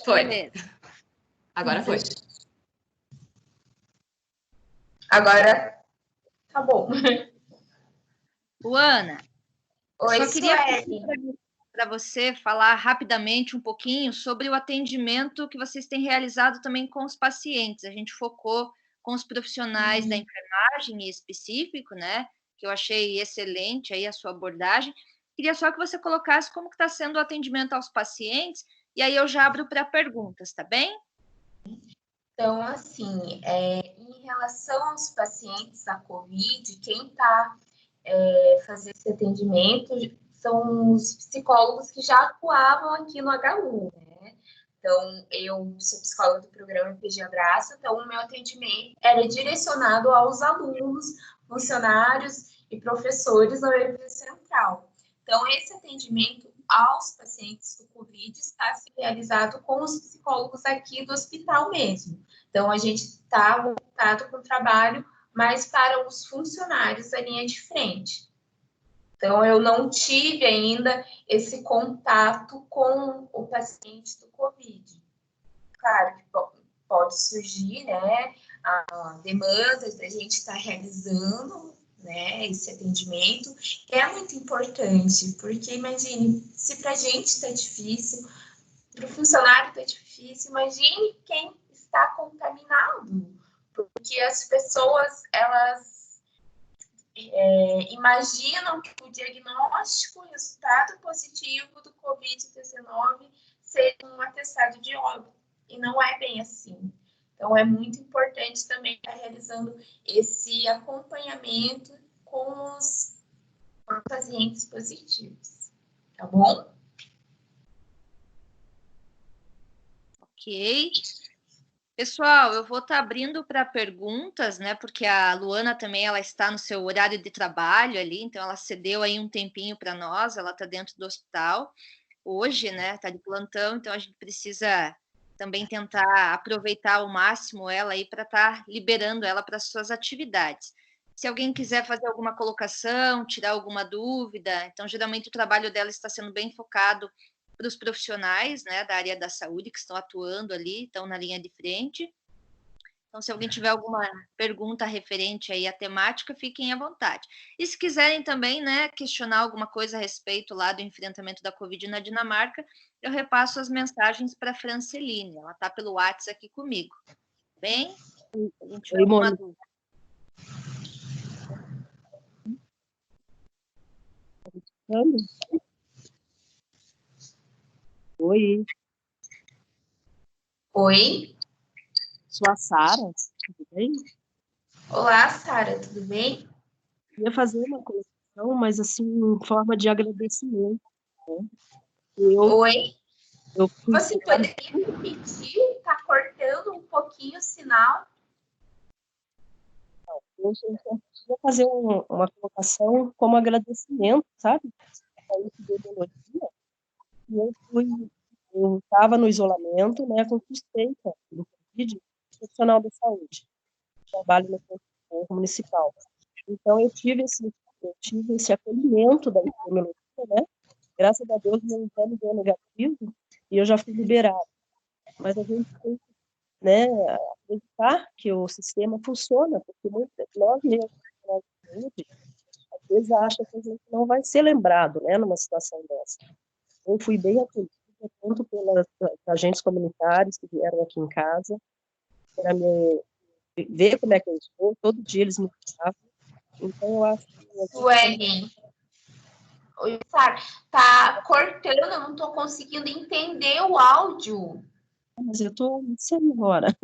Beleza.
Agora foi.
Agora tá bom.
Luana, eu
Oi,
só queria
Sueli.
para você falar rapidamente um pouquinho sobre o atendimento que vocês têm realizado também com os pacientes. A gente focou com os profissionais da enfermagem em específico, né? Que eu achei excelente aí a sua abordagem. Queria só que você colocasse como que está sendo o atendimento aos pacientes, e aí eu já abro para perguntas, tá bem?
Então, assim, em relação aos pacientes da COVID, quem está fazendo esse atendimento são os psicólogos que já atuavam aqui no HU, né? Então, eu sou psicóloga do programa EPG Abraça, então o meu atendimento era direcionado aos alunos, funcionários e professores da UEPG Central. Então, esse atendimento aos pacientes do COVID está sendo realizado com os psicólogos aqui do hospital mesmo. Então, a gente está voltado para o trabalho mais para os funcionários da linha de frente. Então, eu não tive ainda esse contato com o paciente do COVID. Claro que pode surgir, né, a demanda da gente estar realizando, né, esse atendimento, que é muito importante, porque imagine, se para a gente está difícil, para o funcionário está difícil, imagine quem está contaminado, porque as pessoas, elas imaginam que o diagnóstico, o resultado positivo do Covid-19 seja um atestado de óbito, e não é bem assim. Então, é muito importante também estar realizando esse acompanhamento com os pacientes positivos, tá bom?
Ok. Pessoal, eu vou estar abrindo para perguntas, né? Porque a Luana também ela está no seu horário de trabalho ali, então ela cedeu aí um tempinho para nós, ela está dentro do hospital hoje, né? Está de plantão, então a gente precisa também tentar aproveitar ao máximo ela aí para estar liberando ela para as suas atividades. Se alguém quiser fazer alguma colocação, tirar alguma dúvida, então geralmente o trabalho dela está sendo bem focado para os profissionais, né, da área da saúde que estão atuando ali, estão na linha de frente. Então, se alguém tiver alguma pergunta referente aí à temática, fiquem à vontade. E se quiserem também, né, questionar alguma coisa a respeito lá do enfrentamento da Covid na Dinamarca, eu repasso as mensagens para a Franceline. Ela está pelo WhatsApp aqui comigo. Bem, se alguém tiver alguma dúvida.
Oi,
Oi.
sou a Sara, tudo bem?
Olá, Sara, tudo bem?
Ia fazer uma colocação, mas assim, em forma de agradecimento, né? Eu
Oi.
fui
Você poderia repetir? Está cortando um pouquinho o sinal.
eu ia fazer uma colocação como agradecimento, sabe? A epidemiologia, e eu estava no isolamento, né, com suspeita do Covid, profissional da saúde, trabalho no Conselho Municipal. Então, eu tive esse acolhimento da epidemiologia, né? Graças a Deus, meu exame deu negativo e eu já fui liberada. Mas a gente tem que, né, acreditar que o sistema funciona, porque nós mesmos, às vezes, acha que a gente não vai ser lembrado, né, numa situação dessa. Eu fui bem acolhida, tanto pelos agentes comunitários que vieram aqui em casa, para ver como é que eu estou, todo dia eles me ligavam. Então, eu acho que...
Suelen, oi, Sara, tá cortando, eu não tô conseguindo entender o áudio.
Mas eu estou sem agora.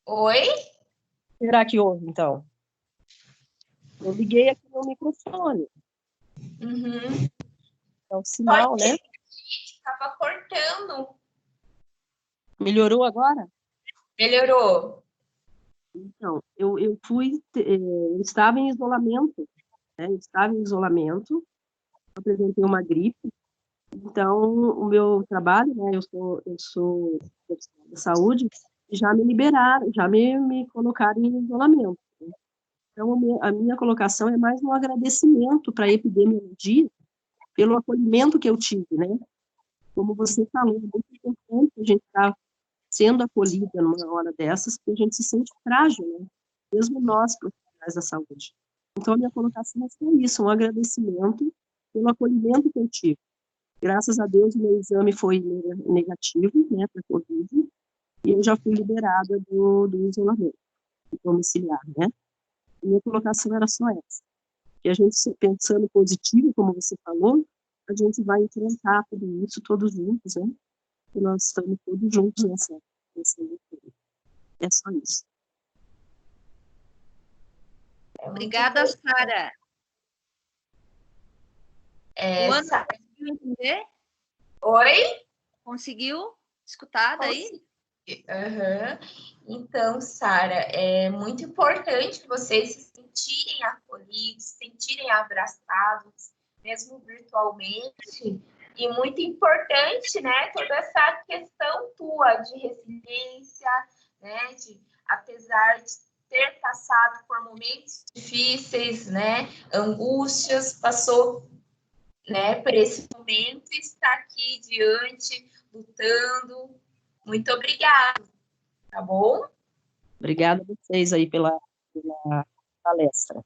Oi?
Será que houve, então? Eu liguei aqui no microfone.
Uhum.
É o sinal, né?
Tava cortando.
Melhorou agora?
Melhorou.
Então, eu estava em isolamento, né? Eu estava em isolamento, apresentei uma gripe. Então, o meu trabalho, né? Eu sou profissional da saúde, já me liberaram, já me colocaram em isolamento. Então, a minha colocação é mais um agradecimento para a epidemiologia pelo acolhimento que eu tive, né? Como você falou, é muito importante a gente estar sendo acolhida numa hora dessas, porque a gente se sente frágil, né? Mesmo nós, profissionais da saúde. Então, a minha colocação é só isso, um agradecimento pelo acolhimento que eu tive. Graças a Deus, o meu exame foi negativo, né, para Covid, e eu já fui liberada do isolamento domiciliar, né? A minha colocação era só essa. E a gente, pensando positivo, como você falou, a gente vai enfrentar tudo isso todos juntos, né? E nós estamos todos juntos nessa luta. É só isso.
Obrigada, Sara. Luana, conseguiu entender?
Oi?
Conseguiu escutar daí?
Uhum. Então, Sara, é muito importante que vocês se sentirem acolhidos, se sentirem abraçados, mesmo virtualmente. E muito importante, né, toda essa questão tua de resiliência, né, apesar de ter passado por momentos difíceis, né, angústias, passou, né, por esse momento e está aqui diante, lutando. Muito obrigada, tá bom?
Obrigada a vocês aí pela palestra.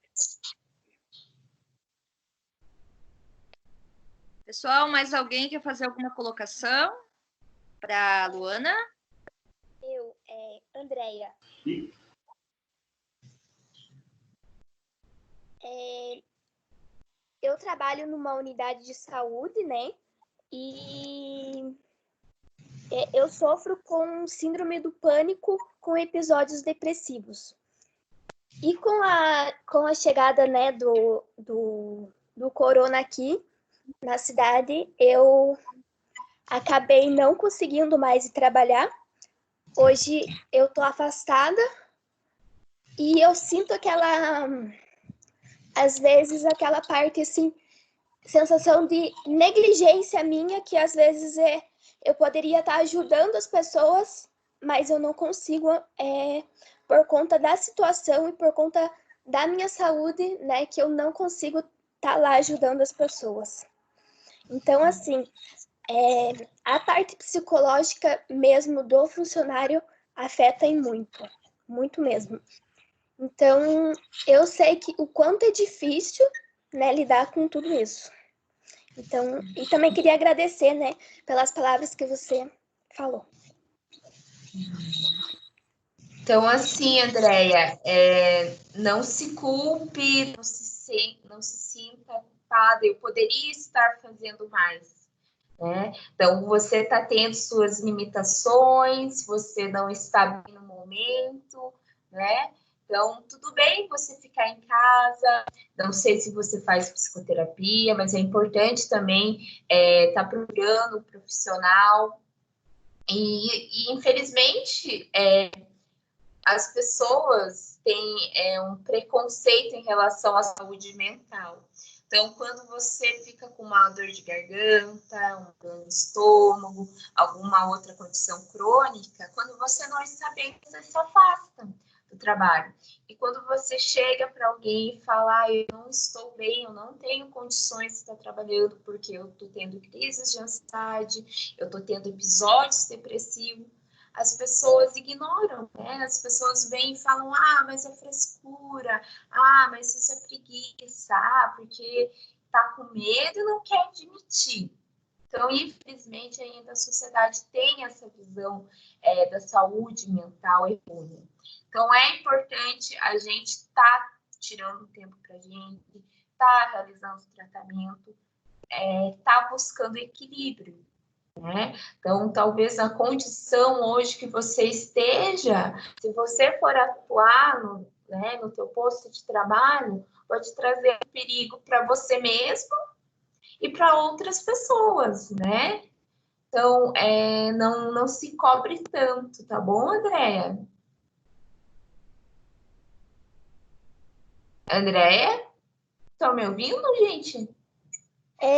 Pessoal, mais alguém quer fazer alguma colocação para a Luana?
Andréia. Eu trabalho numa unidade de saúde, né? E eu sofro com síndrome do pânico com episódios depressivos. E com a chegada, né, do corona aqui na cidade, eu acabei não conseguindo mais ir trabalhar. Hoje eu tô afastada e eu sinto às vezes, aquela parte, assim, sensação de negligência minha, que às vezes eu poderia estar ajudando as pessoas, mas eu não consigo, por conta da situação e por conta da minha saúde, né, que eu não consigo estar lá ajudando as pessoas. Então, assim, a parte psicológica mesmo do funcionário afeta em muito, muito mesmo. Então, eu sei que o quanto é difícil, né, lidar com tudo isso. Então, e também queria agradecer, né, pelas palavras que você falou.
Então, assim, Andréia, não se culpe, não se sinta culpada, eu poderia estar fazendo mais, né? Então, você está tendo suas limitações, você não está bem no momento, né? Então, tudo bem você ficar em casa, não sei se você faz psicoterapia, mas é importante também estar procurando um profissional. E infelizmente, as pessoas têm um preconceito em relação à saúde mental. Então, quando você fica com uma dor de garganta, uma dor no estômago, alguma outra condição crônica, quando você não está bem, você se afasta do trabalho. E quando você chega para alguém e fala, eu não estou bem, eu não tenho condições de estar trabalhando porque eu estou tendo crises de ansiedade, eu estou tendo episódios depressivos, as pessoas ignoram, né? As pessoas vêm e falam, mas é frescura, mas isso é preguiça, porque tá com medo e não quer admitir. Então, infelizmente, ainda a sociedade tem essa visão da saúde mental errônea. Então, é importante a gente estar tirando tempo para a gente, estar realizando o tratamento, estar buscando equilíbrio, né? Então, talvez a condição hoje que você esteja, se você for atuar no teu posto de trabalho, pode trazer perigo para você mesmo e para outras pessoas, né? Então, não se cobre tanto, tá bom, Andréia? Andréia? Estão me ouvindo, gente?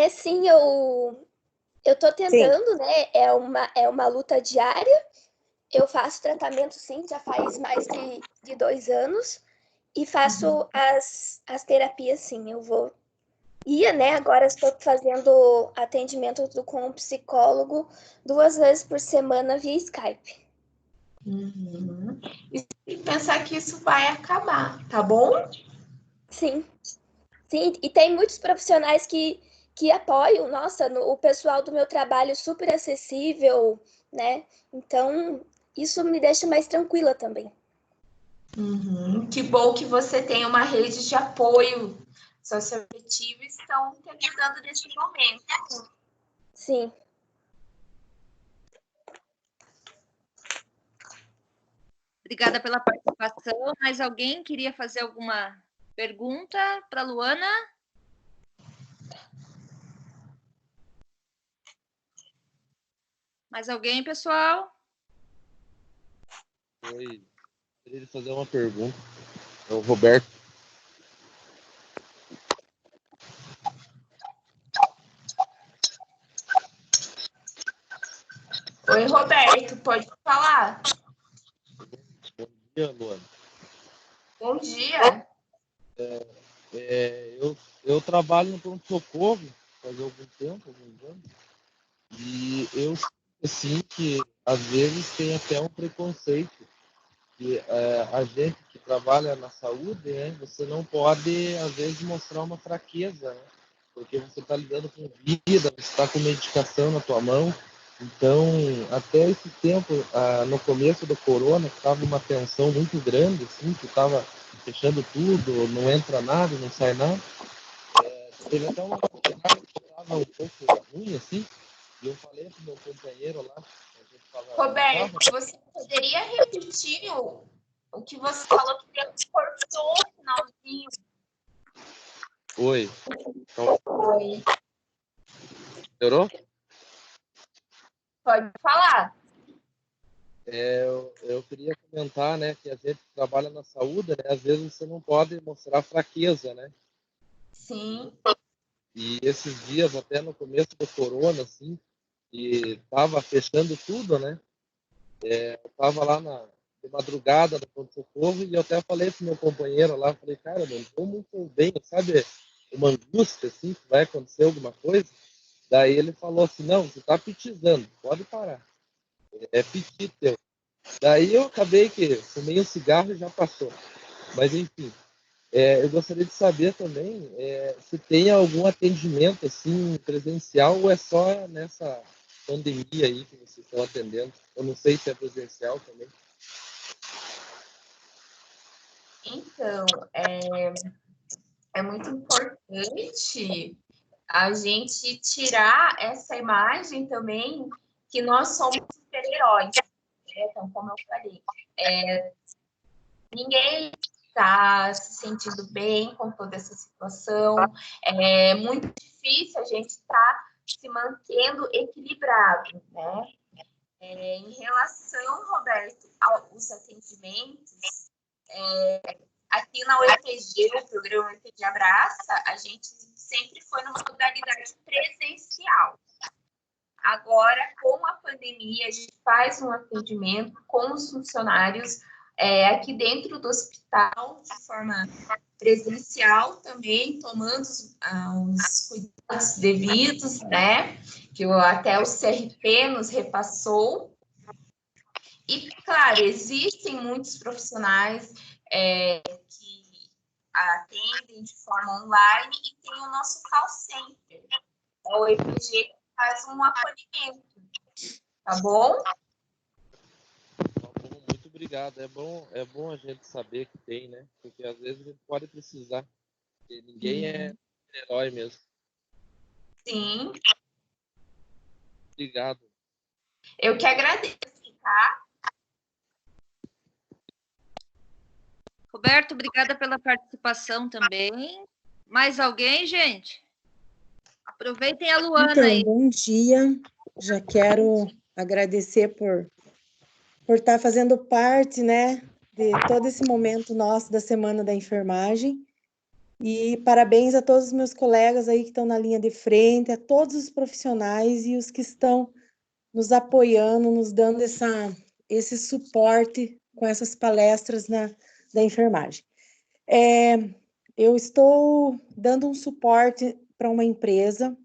Sim, eu tô tentando, né? É uma luta diária. Eu faço tratamento, sim, já faz mais de 2 anos. E faço as terapias, sim. Ia, né? Agora estou fazendo atendimento com um psicólogo 2 vezes por semana via Skype.
Uhum. E pensar que isso vai acabar, tá bom?
Sim. Sim, e tem muitos profissionais que apoiam. Nossa, o pessoal do meu trabalho super acessível, né? Então, isso me deixa mais tranquila também.
Que bom que você tem uma rede de apoio socioafetivo e estão te ajudando nesse momento.
Sim.
Obrigada pela participação. Mais alguém queria fazer alguma pergunta para a Luana? Mais alguém, pessoal?
Oi, queria fazer uma pergunta. É o Roberto.
Oi, Roberto, pode falar?
Bom dia, Luana.
Bom dia.
Eu trabalho no pronto-socorro faz algum tempo, alguns anos, e eu sinto assim que às vezes tem até um preconceito que a gente que trabalha na saúde, né, você não pode às vezes mostrar uma fraqueza, né, porque você está lidando com vida, você está com medicação na tua mão. Então, até esse tempo, no começo do corona, estava uma tensão muito grande, assim, que estava fechando tudo, não entra nada, não sai nada. Teve até uma cidade que estava um pouco ruim, assim, e eu falei para o meu companheiro lá, a gente falava,
Roberto, você poderia repetir o que você falou que cortou o finalzinho?
Oi. Então,
Oi.
melhorou?
Pode falar.
Eu queria comentar, né, que a gente trabalha na saúde, né, às vezes você não pode mostrar fraqueza, né?
Sim.
E esses dias, até no começo do corona, assim, e estava fechando tudo, né? Eu estava lá de madrugada no pronto-socorro e eu até falei pro meu companheiro lá, falei, cara, não estou muito bem, sabe? Uma angústia, assim, que vai acontecer alguma coisa. Daí ele falou assim, não, você está pitizando, pode parar. É piti teu. Daí eu acabei que fumei um cigarro e já passou. Mas enfim, eu gostaria de saber também se tem algum atendimento assim presencial ou é só nessa pandemia aí que vocês estão atendendo. Eu não sei se é presencial também.
Então, é muito importante a gente tirar essa imagem também que nós somos super-heróis. Então, como eu falei, ninguém está se sentindo bem com toda essa situação. É muito difícil a gente estar se mantendo equilibrado, né? Em relação, Roberto, aos atendimentos, aqui na UEPG, o programa UEPG Abraça, a gente sempre foi numa modalidade presencial. Agora, com a pandemia, a gente faz um atendimento com os funcionários aqui dentro do hospital, de forma presencial também, tomando os cuidados devidos, né? Que até o CRP nos repassou. E, claro, existem muitos profissionais que atendem de forma online e tem o nosso call center. O EPG faz um acolhimento, tá bom?
Tá bom, muito obrigado. É bom a gente saber que tem, né? Porque às vezes a gente pode precisar. Porque ninguém é herói mesmo.
Sim.
Obrigado.
Eu que agradeço, tá?
Roberto, obrigada pela participação também. Mais alguém, gente? Aproveitem a Luana
Então,
aí.
bom dia. Já quero agradecer por estar fazendo parte, né, de todo esse momento nosso da Semana da Enfermagem. E parabéns a todos os meus colegas aí que estão na linha de frente, a todos os profissionais e os que estão nos apoiando, nos dando esse suporte com essas palestras da enfermagem. Eu estou dando um suporte para uma empresa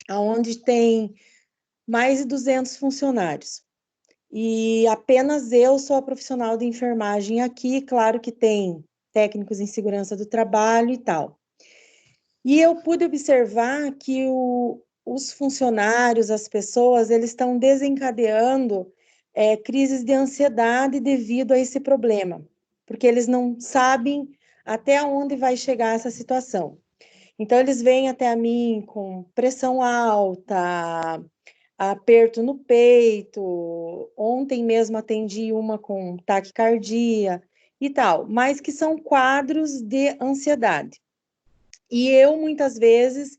onde tem mais de 200 funcionários. E apenas eu sou a profissional de enfermagem aqui, claro que tem técnicos em segurança do trabalho e tal. E eu pude observar que os funcionários, as pessoas, eles estão desencadeando crises de ansiedade devido a esse problema, porque eles não sabem até onde vai chegar essa situação. Então, eles vêm até a mim com pressão alta, aperto no peito. Ontem mesmo atendi uma com taquicardia e tal, mas que são quadros de ansiedade. E eu, muitas vezes,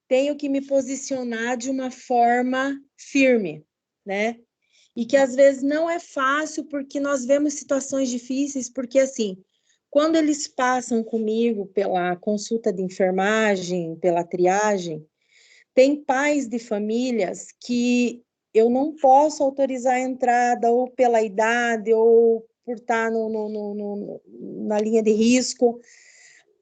tenho que me posicionar de uma forma firme, né? E que às vezes não é fácil, porque nós vemos situações difíceis, porque assim, quando eles passam comigo pela consulta de enfermagem, pela triagem, tem pais de famílias que eu não posso autorizar a entrada, ou pela idade, ou por estar na linha de risco,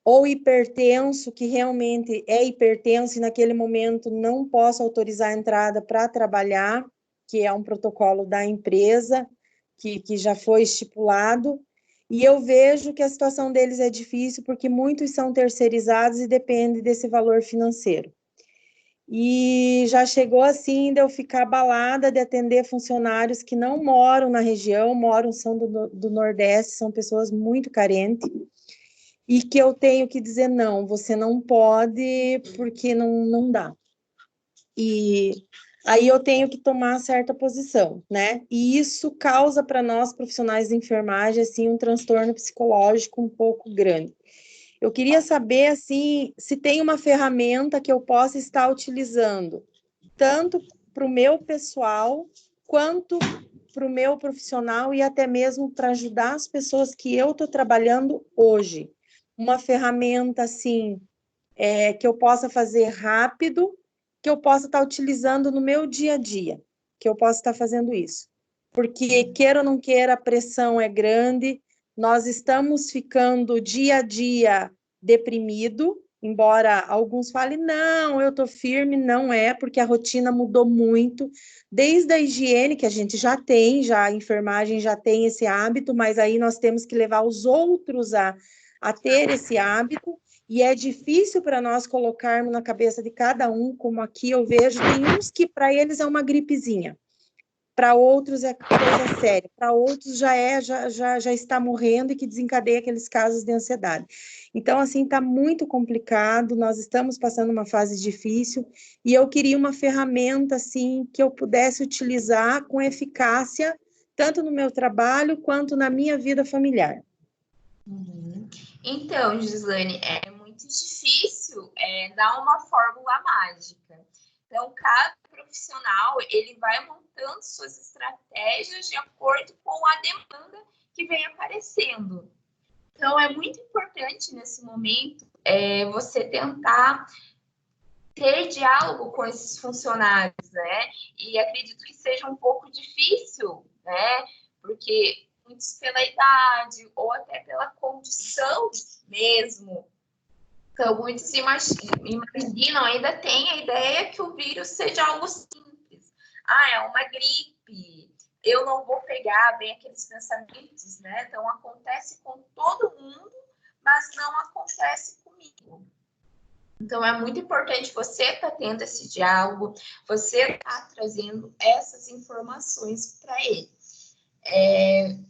ou hipertenso, que realmente é hipertenso e naquele momento não posso autorizar a entrada para trabalhar, que é um protocolo da empresa, que já foi estipulado, e eu vejo que a situação deles é difícil, porque muitos são terceirizados e dependem desse valor financeiro. E já chegou assim de eu ficar abalada de atender funcionários que não moram na região, são do Nordeste, são pessoas muito carentes, e que eu tenho que dizer, não, você não pode, porque não dá. E aí eu tenho que tomar certa posição, né? E isso causa para nós, profissionais de enfermagem, assim, um transtorno psicológico um pouco grande. Eu queria saber, assim, se tem uma ferramenta que eu possa estar utilizando, tanto para o meu pessoal, quanto para o meu profissional, e até mesmo para ajudar as pessoas que eu estou trabalhando hoje. Uma ferramenta, assim, que eu possa fazer rápido, que eu possa estar utilizando no meu dia a dia, que eu possa estar fazendo isso. Porque, queira ou não queira, a pressão é grande, nós estamos ficando dia a dia deprimido, embora alguns falem, não, eu estou firme, não é, porque a rotina mudou muito, desde a higiene, que a gente já tem, já a enfermagem já tem esse hábito, mas aí nós temos que levar os outros a ter esse hábito, e é difícil para nós colocarmos na cabeça de cada um, como aqui eu vejo, tem uns que para eles é uma gripezinha, para outros é coisa séria, para outros já está morrendo e que desencadeia aqueles casos de ansiedade. Então, assim, está muito complicado, nós estamos passando uma fase difícil, e eu queria uma ferramenta, assim, que eu pudesse utilizar com eficácia, tanto no meu trabalho, quanto na minha vida familiar.
Então, Gislane, é muito difícil dar uma fórmula mágica. Então, cada profissional, ele vai montando suas estratégias de acordo com a demanda que vem aparecendo. Então, é muito importante, nesse momento, você tentar ter diálogo com esses funcionários, né? E acredito que seja um pouco difícil, né? Porque muitos pela idade ou até pela condição mesmo. Então, muitos imaginam, ainda tem a ideia que o vírus seja algo simples. Ah, é uma gripe, eu não vou pegar, bem aqueles pensamentos, né? Então, acontece com todo mundo, mas não acontece comigo. Então, é muito importante você estar tendo esse diálogo, você estar trazendo essas informações para ele.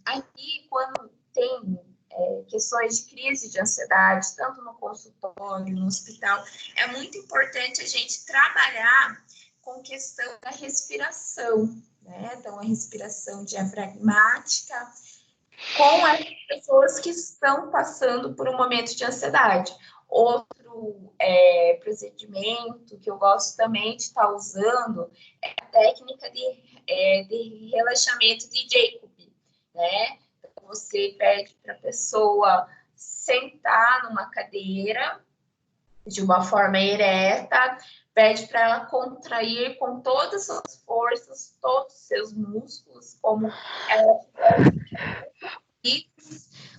Aqui, quando tem questões de crise de ansiedade, tanto no consultório, no hospital, é muito importante a gente trabalhar com questão da respiração, né? Então, a respiração diafragmática com as pessoas que estão passando por um momento de ansiedade. Outro procedimento que eu gosto também de estar usando é a técnica de relaxamento de Jacob, né? Então, você pede para a pessoa sentar numa cadeira de uma forma ereta, pede para ela contrair com todas as suas forças, todos os seus músculos, como ela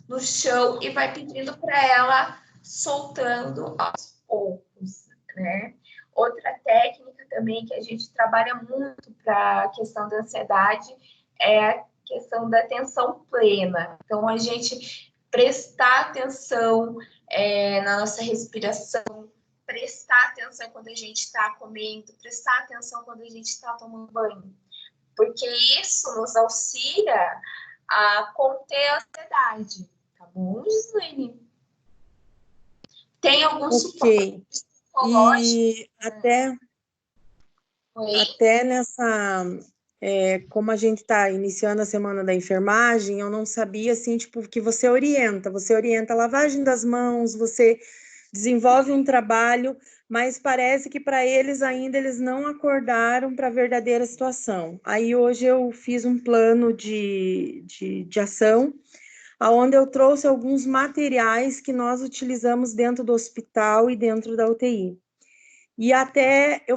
no chão, e vai pedindo para ela soltando aos poucos, né? Outra técnica também que a gente trabalha muito para a questão da ansiedade é a questão da atenção plena. Então, a gente prestar atenção na nossa respiração, prestar atenção quando a gente está comendo, prestar atenção quando a gente está tomando banho, porque isso nos auxilia a conter a ansiedade. Tá bom, Gislaine? Tem algum suporte psicológico?
E até nessa... como a gente está iniciando a semana da enfermagem, eu não sabia, assim, tipo, que você orienta a lavagem das mãos, você desenvolve um trabalho, mas parece que para eles ainda eles não acordaram para a verdadeira situação. Aí hoje eu fiz um plano de ação, onde eu trouxe alguns materiais que nós utilizamos dentro do hospital e dentro da UTI. E até eu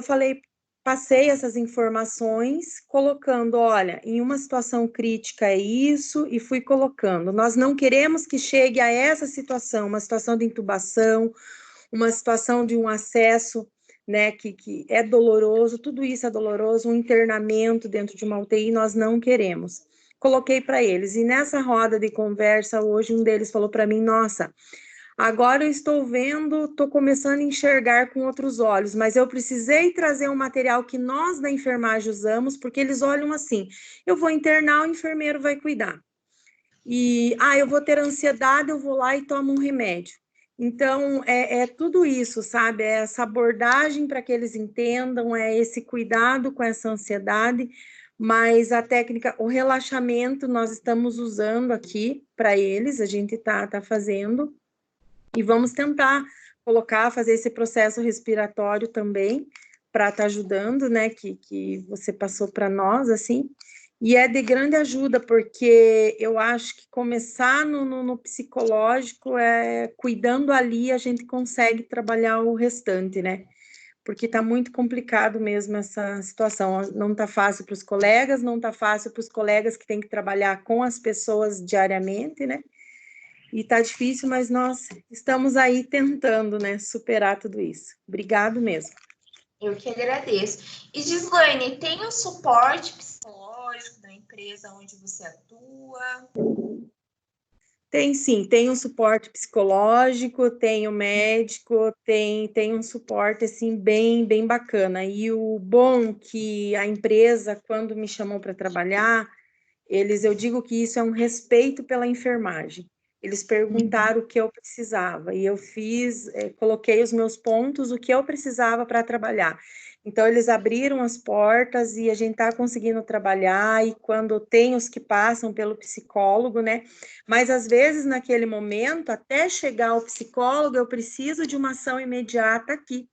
passei essas informações, colocando, olha, em uma situação crítica é isso, e fui colocando. Nós não queremos que chegue a essa situação, uma situação de intubação, uma situação de um acesso, né, que é doloroso, tudo isso é doloroso, um internamento dentro de uma UTI, nós não queremos. Coloquei para eles, e nessa roda de conversa, hoje, um deles falou para mim, nossa, agora eu estou vendo, estou começando a enxergar com outros olhos, mas eu precisei trazer um material que nós da enfermagem usamos, porque eles olham assim, eu vou internar, o enfermeiro vai cuidar. E, eu vou ter ansiedade, eu vou lá e tomo um remédio. Então, é tudo isso, sabe? É essa abordagem para que eles entendam, é esse cuidado com essa ansiedade, mas a técnica, o relaxamento, nós estamos usando aqui para eles, a gente está fazendo, e vamos tentar fazer esse processo respiratório também, para estar ajudando, né, que você passou para nós, assim, e é de grande ajuda, porque eu acho que começar no psicológico, cuidando ali, a gente consegue trabalhar o restante, né, porque está muito complicado mesmo essa situação, não está fácil para os colegas, não está fácil para os colegas que têm que trabalhar com as pessoas diariamente, né, e tá difícil, mas nós estamos aí tentando, né, superar tudo isso. Obrigado mesmo.
Eu que agradeço. E, Gislaine, tem o suporte psicológico da empresa onde você atua?
Tem sim, tem um suporte psicológico, tem o médico, tem um suporte, assim, bem bacana. E o bom que a empresa, quando me chamou para trabalhar, eu digo que isso é um respeito pela enfermagem. Eles perguntaram o que eu precisava, e eu coloquei os meus pontos, o que eu precisava para trabalhar. Então, eles abriram as portas e a gente está conseguindo trabalhar, e quando tem os que passam pelo psicólogo, né? Mas, às vezes, naquele momento, até chegar ao psicólogo, eu preciso de uma ação imediata aqui,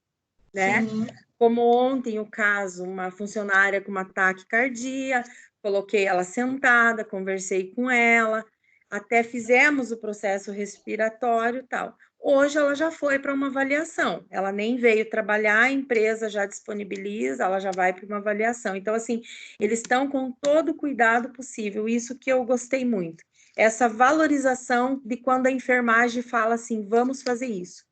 né? Sim. Como ontem, o caso, uma funcionária com um ataque cardíaco, coloquei ela sentada, conversei com ela, até fizemos o processo respiratório e tal. Hoje ela já foi para uma avaliação, ela nem veio trabalhar, a empresa já disponibiliza, ela já vai para uma avaliação. Então, assim, eles estão com todo o cuidado possível, isso que eu gostei muito. Essa valorização de quando a enfermagem fala assim, vamos fazer isso.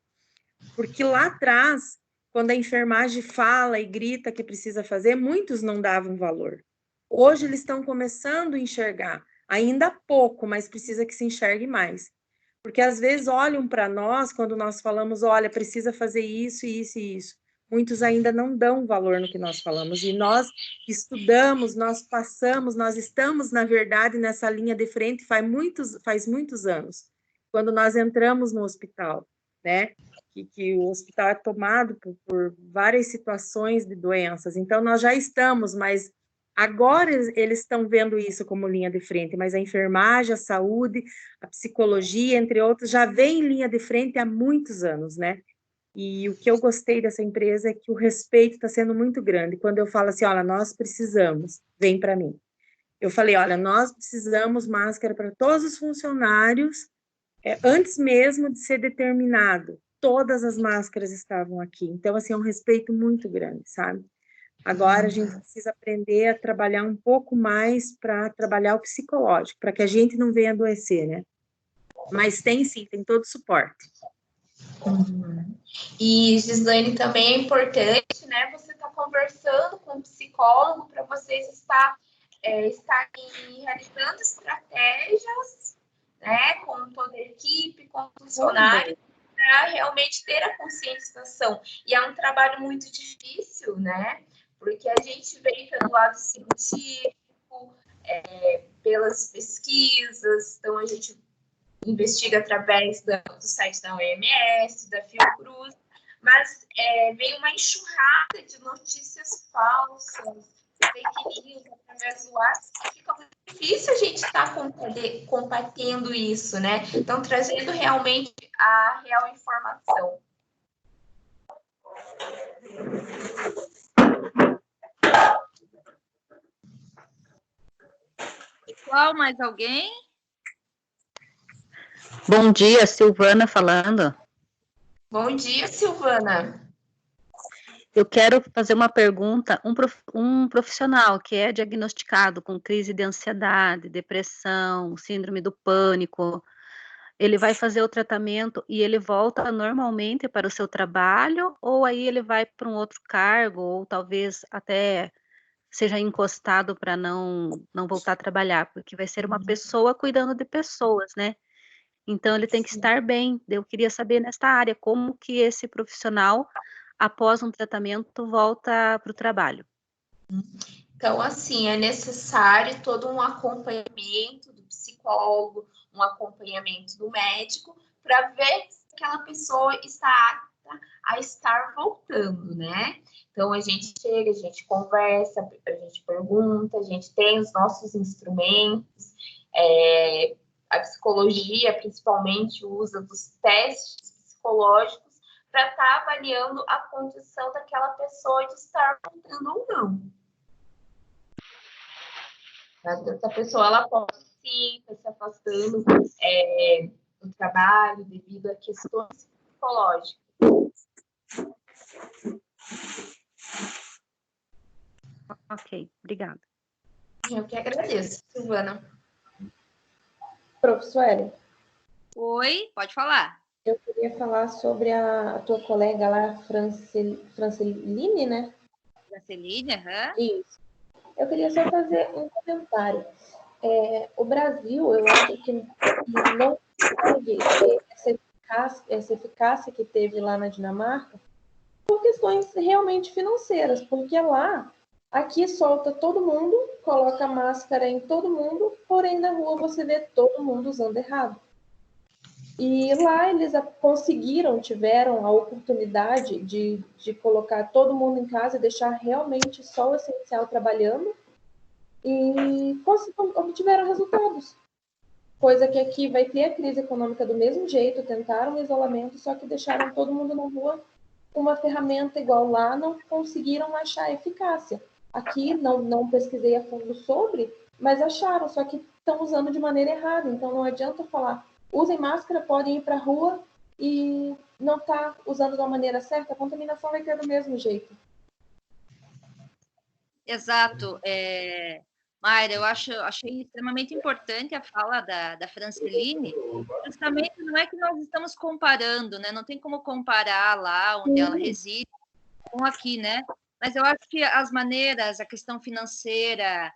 Porque lá atrás, quando a enfermagem fala e grita que precisa fazer, muitos não davam valor. Hoje eles estão começando a enxergar, ainda pouco, mas precisa que se enxergue mais. Porque às vezes olham para nós quando nós falamos, olha, precisa fazer isso, isso e isso. Muitos ainda não dão valor no que nós falamos. E nós estudamos, nós passamos, nós estamos, na verdade, nessa linha de frente faz muitos anos, quando nós entramos no hospital, né? Que o hospital é tomado por várias situações de doenças. Então, nós já estamos, mas agora eles estão vendo isso como linha de frente, mas a enfermagem, a saúde, a psicologia, entre outros, já vem em linha de frente há muitos anos, né? E o que eu gostei dessa empresa é que o respeito está sendo muito grande. Quando eu falo assim, olha, nós precisamos, vem para mim. Eu falei, olha, nós precisamos máscara para todos os funcionários, antes mesmo de ser determinado. Todas as máscaras estavam aqui. Então, assim, é um respeito muito grande, sabe? Agora a gente precisa aprender a trabalhar um pouco mais para trabalhar o psicológico, para que a gente não venha adoecer, né? Mas tem sim, tem todo o suporte.
E, Gislaine, também é importante, né? Você está conversando com um psicólogo para vocês estarem realizando estratégias, né? Com toda a equipe, com o funcionário, para realmente ter a conscientização. E é um trabalho muito difícil, né? Porque a gente vem pelo lado científico, pelas pesquisas, então a gente investiga através do site da OMS, da Fiocruz, mas vem uma enxurrada de notícias falsas, fake news através do WhatsApp, fica muito difícil a gente estar combatendo isso, né? Então, trazendo realmente a real informação.
Pessoal, mais alguém?
Bom dia, Silvana falando.
Bom dia, Silvana.
Eu quero fazer uma pergunta. Um profissional que é diagnosticado com crise de ansiedade, depressão, síndrome do pânico, ele vai fazer o tratamento e ele volta normalmente para o seu trabalho, ou aí ele vai para um outro cargo, ou talvez até seja encostado para não voltar a trabalhar, porque vai ser uma pessoa cuidando de pessoas, né? Então, ele tem que estar bem. Eu queria saber, nesta área, como que esse profissional, após um tratamento, volta para o trabalho.
Então, assim, é necessário todo um acompanhamento do psicólogo, um acompanhamento do médico, para ver se aquela pessoa está apta a estar voltando, né? Então, a gente chega, a gente conversa, a gente pergunta, a gente tem os nossos instrumentos, a psicologia, principalmente, usa dos testes psicológicos para estar avaliando a condição daquela pessoa de estar voltando ou não. Essa pessoa, ela pode sim estar se afastando do trabalho devido a questões psicológicas.
Ok, obrigada.
Eu que agradeço, Silvana.
Professora?
Oi, pode falar.
Eu queria falar sobre a tua colega lá, Franceline, né?
Franceline, aham.
Isso. Eu queria só fazer um comentário. O Brasil, eu acho que não consegue ter essa eficácia que teve lá na Dinamarca por questões realmente financeiras, porque lá, aqui solta todo mundo, coloca máscara em todo mundo, porém na rua você vê todo mundo usando errado. E lá eles tiveram a oportunidade de colocar todo mundo em casa e deixar realmente só o essencial trabalhando e obtiveram resultados. Coisa que aqui vai ter a crise econômica do mesmo jeito, tentaram o isolamento, só que deixaram todo mundo na rua com uma ferramenta igual lá, não conseguiram achar eficácia. Aqui não pesquisei a fundo sobre, mas acharam, só que estão usando de maneira errada, então não adianta falar usem máscara, podem ir para a rua e não está usando da maneira certa, a contaminação vai ter do mesmo jeito.
Exato. Mayra, eu achei extremamente importante a fala da Franceline, justamente não é que nós estamos comparando, né? Não tem como comparar lá onde ela reside com aqui, né? Mas eu acho que as maneiras, a questão financeira,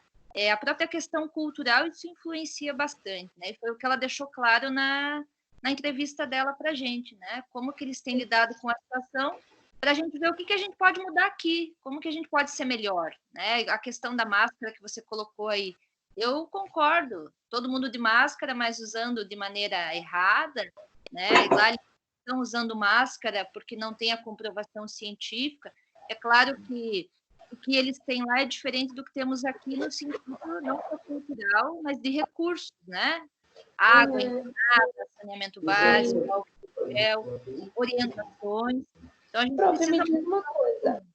a própria questão cultural, isso influencia bastante, né? E foi o que ela deixou claro na na entrevista dela para a gente, né? Como que eles têm lidado com a situação, para a gente ver o que a gente pode mudar aqui, como que a gente pode ser melhor, né? A questão da máscara que você colocou aí, eu concordo, todo mundo de máscara, mas usando de maneira errada, né? E lá eles estão usando máscara porque não tem a comprovação científica. É claro que o que eles têm lá é diferente do que temos aqui no sentido não só cultural, mas de recursos, né? Água encanada, saneamento básico, álcool gel, orientações. Então, a gente
Prof, me
precisa...
diz uma coisa.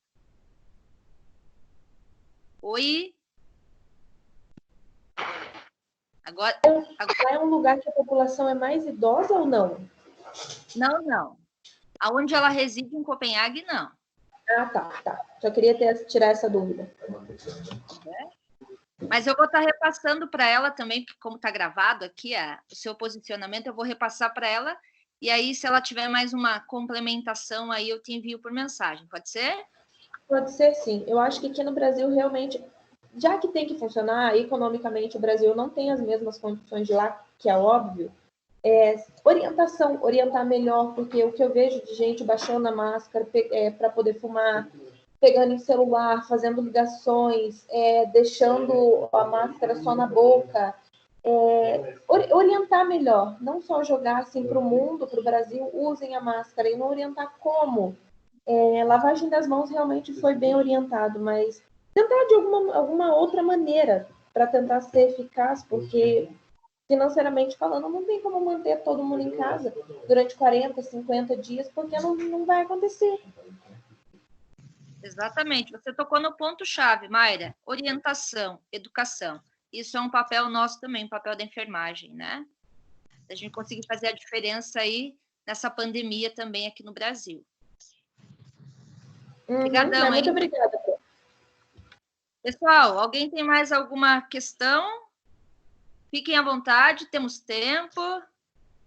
Oi? Agora...
Lá é um lugar que a população é mais idosa ou não?
Não, não. Aonde ela reside em Copenhague, não.
Ah, tá. Só queria tirar essa dúvida.
Mas eu vou estar repassando para ela também, porque como está gravado aqui o seu posicionamento, eu vou repassar para ela, e aí se ela tiver mais uma complementação, aí eu te envio por mensagem, pode ser?
Pode ser, sim. Eu acho que aqui no Brasil, realmente, já que tem que funcionar, economicamente o Brasil não tem as mesmas condições de lá, que é óbvio, orientar melhor, porque o que eu vejo de gente baixando a máscara para poder fumar, pegando em celular, fazendo ligações, deixando a máscara só na boca, orientar melhor, não só jogar assim para o mundo, para o Brasil, usem a máscara, e não orientar como. Lavagem das mãos realmente foi bem orientado, mas tentar de alguma outra maneira para tentar ser eficaz, porque financeiramente falando, não tem como manter todo mundo em casa durante 40, 50 dias, porque não vai acontecer.
Exatamente. Você tocou no ponto-chave, Mayra. Orientação, educação. Isso é um papel nosso também, um papel da enfermagem, né? A gente conseguir fazer a diferença aí nessa pandemia também aqui no Brasil. Obrigadão,
muito obrigada.
Pessoal, alguém tem mais alguma questão? Fiquem à vontade, temos tempo.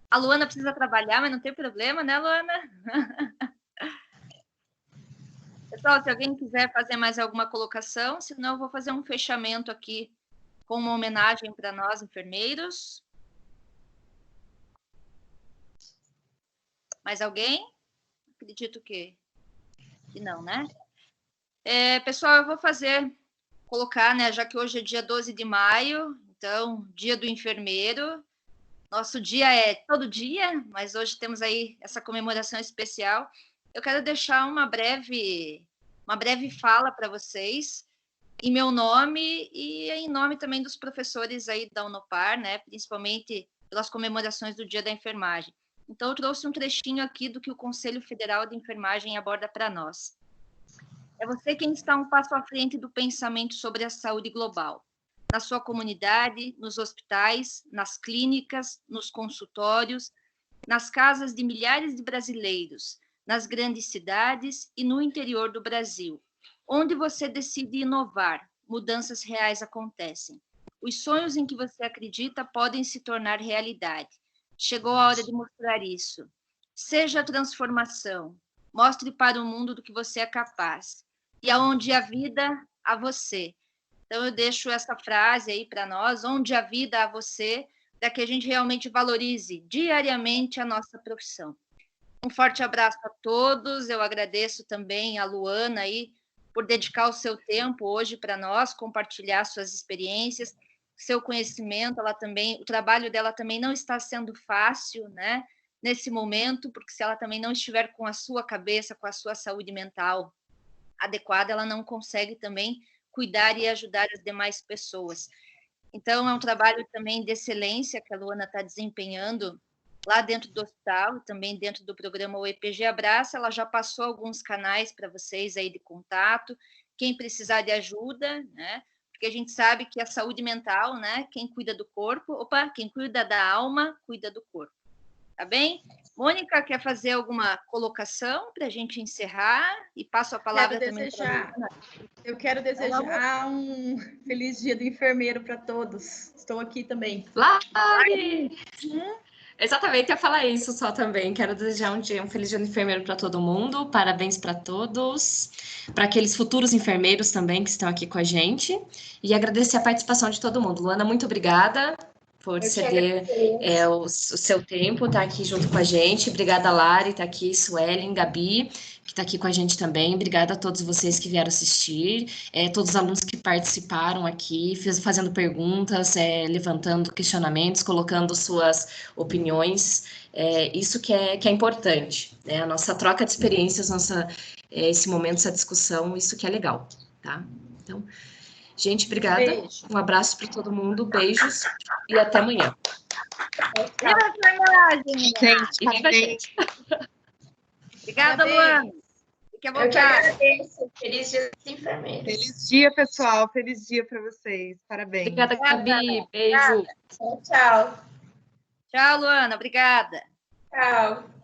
A Luana precisa trabalhar, mas não tem problema, né, Luana? Pessoal, se alguém quiser fazer mais alguma colocação, senão eu vou fazer um fechamento aqui com uma homenagem para nós, enfermeiros. Mais alguém? Acredito que não, né? Pessoal, eu vou colocar, né, já que hoje é dia 12 de maio, então, dia do enfermeiro. Nosso dia é todo dia, mas hoje temos aí essa comemoração especial. Eu quero deixar uma breve fala para vocês, em meu nome e em nome também dos professores aí da Unopar, né, principalmente pelas comemorações do Dia da Enfermagem. Então, eu trouxe um trechinho aqui do que o Conselho Federal de Enfermagem aborda para nós. É você quem está um passo à frente do pensamento sobre a saúde global. Na sua comunidade, nos hospitais, nas clínicas, nos consultórios, nas casas de milhares de brasileiros, nas grandes cidades e no interior do Brasil. Onde você decide inovar, mudanças reais acontecem. Os sonhos em que você acredita podem se tornar realidade. Chegou a hora de mostrar isso. Seja a transformação. Mostre para o mundo do que você é capaz. E aonde a vida, a você. Então, eu deixo essa frase aí para nós, onde a vida, a você, para que a gente realmente valorize diariamente a nossa profissão. Um forte abraço a todos. Eu agradeço também a Luana aí por dedicar o seu tempo hoje para nós, compartilhar suas experiências, seu conhecimento. Ela também, o trabalho dela também não está sendo fácil, né, nesse momento, porque se ela também não estiver com a sua cabeça, com a sua saúde mental adequada, ela não consegue também cuidar e ajudar as demais pessoas. Então, é um trabalho também de excelência que a Luana está desempenhando lá dentro do hospital, também dentro do programa OEPG Abraça. Ela já passou alguns canais para vocês aí de contato, quem precisar de ajuda, né? Porque a gente sabe que a saúde mental, né? Quem cuida do corpo, quem cuida da alma, cuida do corpo. Tá bem? Mônica, quer fazer alguma colocação para a gente encerrar? E passo a palavra também para a
Eu quero desejar um feliz dia do enfermeiro para todos. Estou aqui também.
Lari! Exatamente, eu ia falar isso só também. Quero desejar um feliz dia do enfermeiro para todo mundo. Parabéns para todos. Para aqueles futuros enfermeiros também que estão aqui com a gente. E agradecer a participação de todo mundo. Luana, muito obrigada. por ceder o seu tempo, tá aqui junto com a gente. Obrigada, Lari, tá aqui, Suelen, Gabi, que tá aqui com a gente também. Obrigada a todos vocês que vieram assistir, todos os alunos que participaram aqui, fazendo perguntas, levantando questionamentos, colocando suas opiniões. Isso que é importante, né? A nossa troca de experiências, esse momento, essa discussão, isso que é legal, tá? Então, gente, obrigada. Beijo. Um abraço para todo mundo, beijos e até amanhã.
Viva a gente. Obrigada, Luana. Fique à vontade.
Eu que agradeço. Feliz dia dos enfermeiros.
Feliz dia, pessoal. Feliz dia para vocês. Parabéns.
Obrigada, Gabi. Beijo.
Tchau.
Tchau, Luana. Obrigada.
Tchau.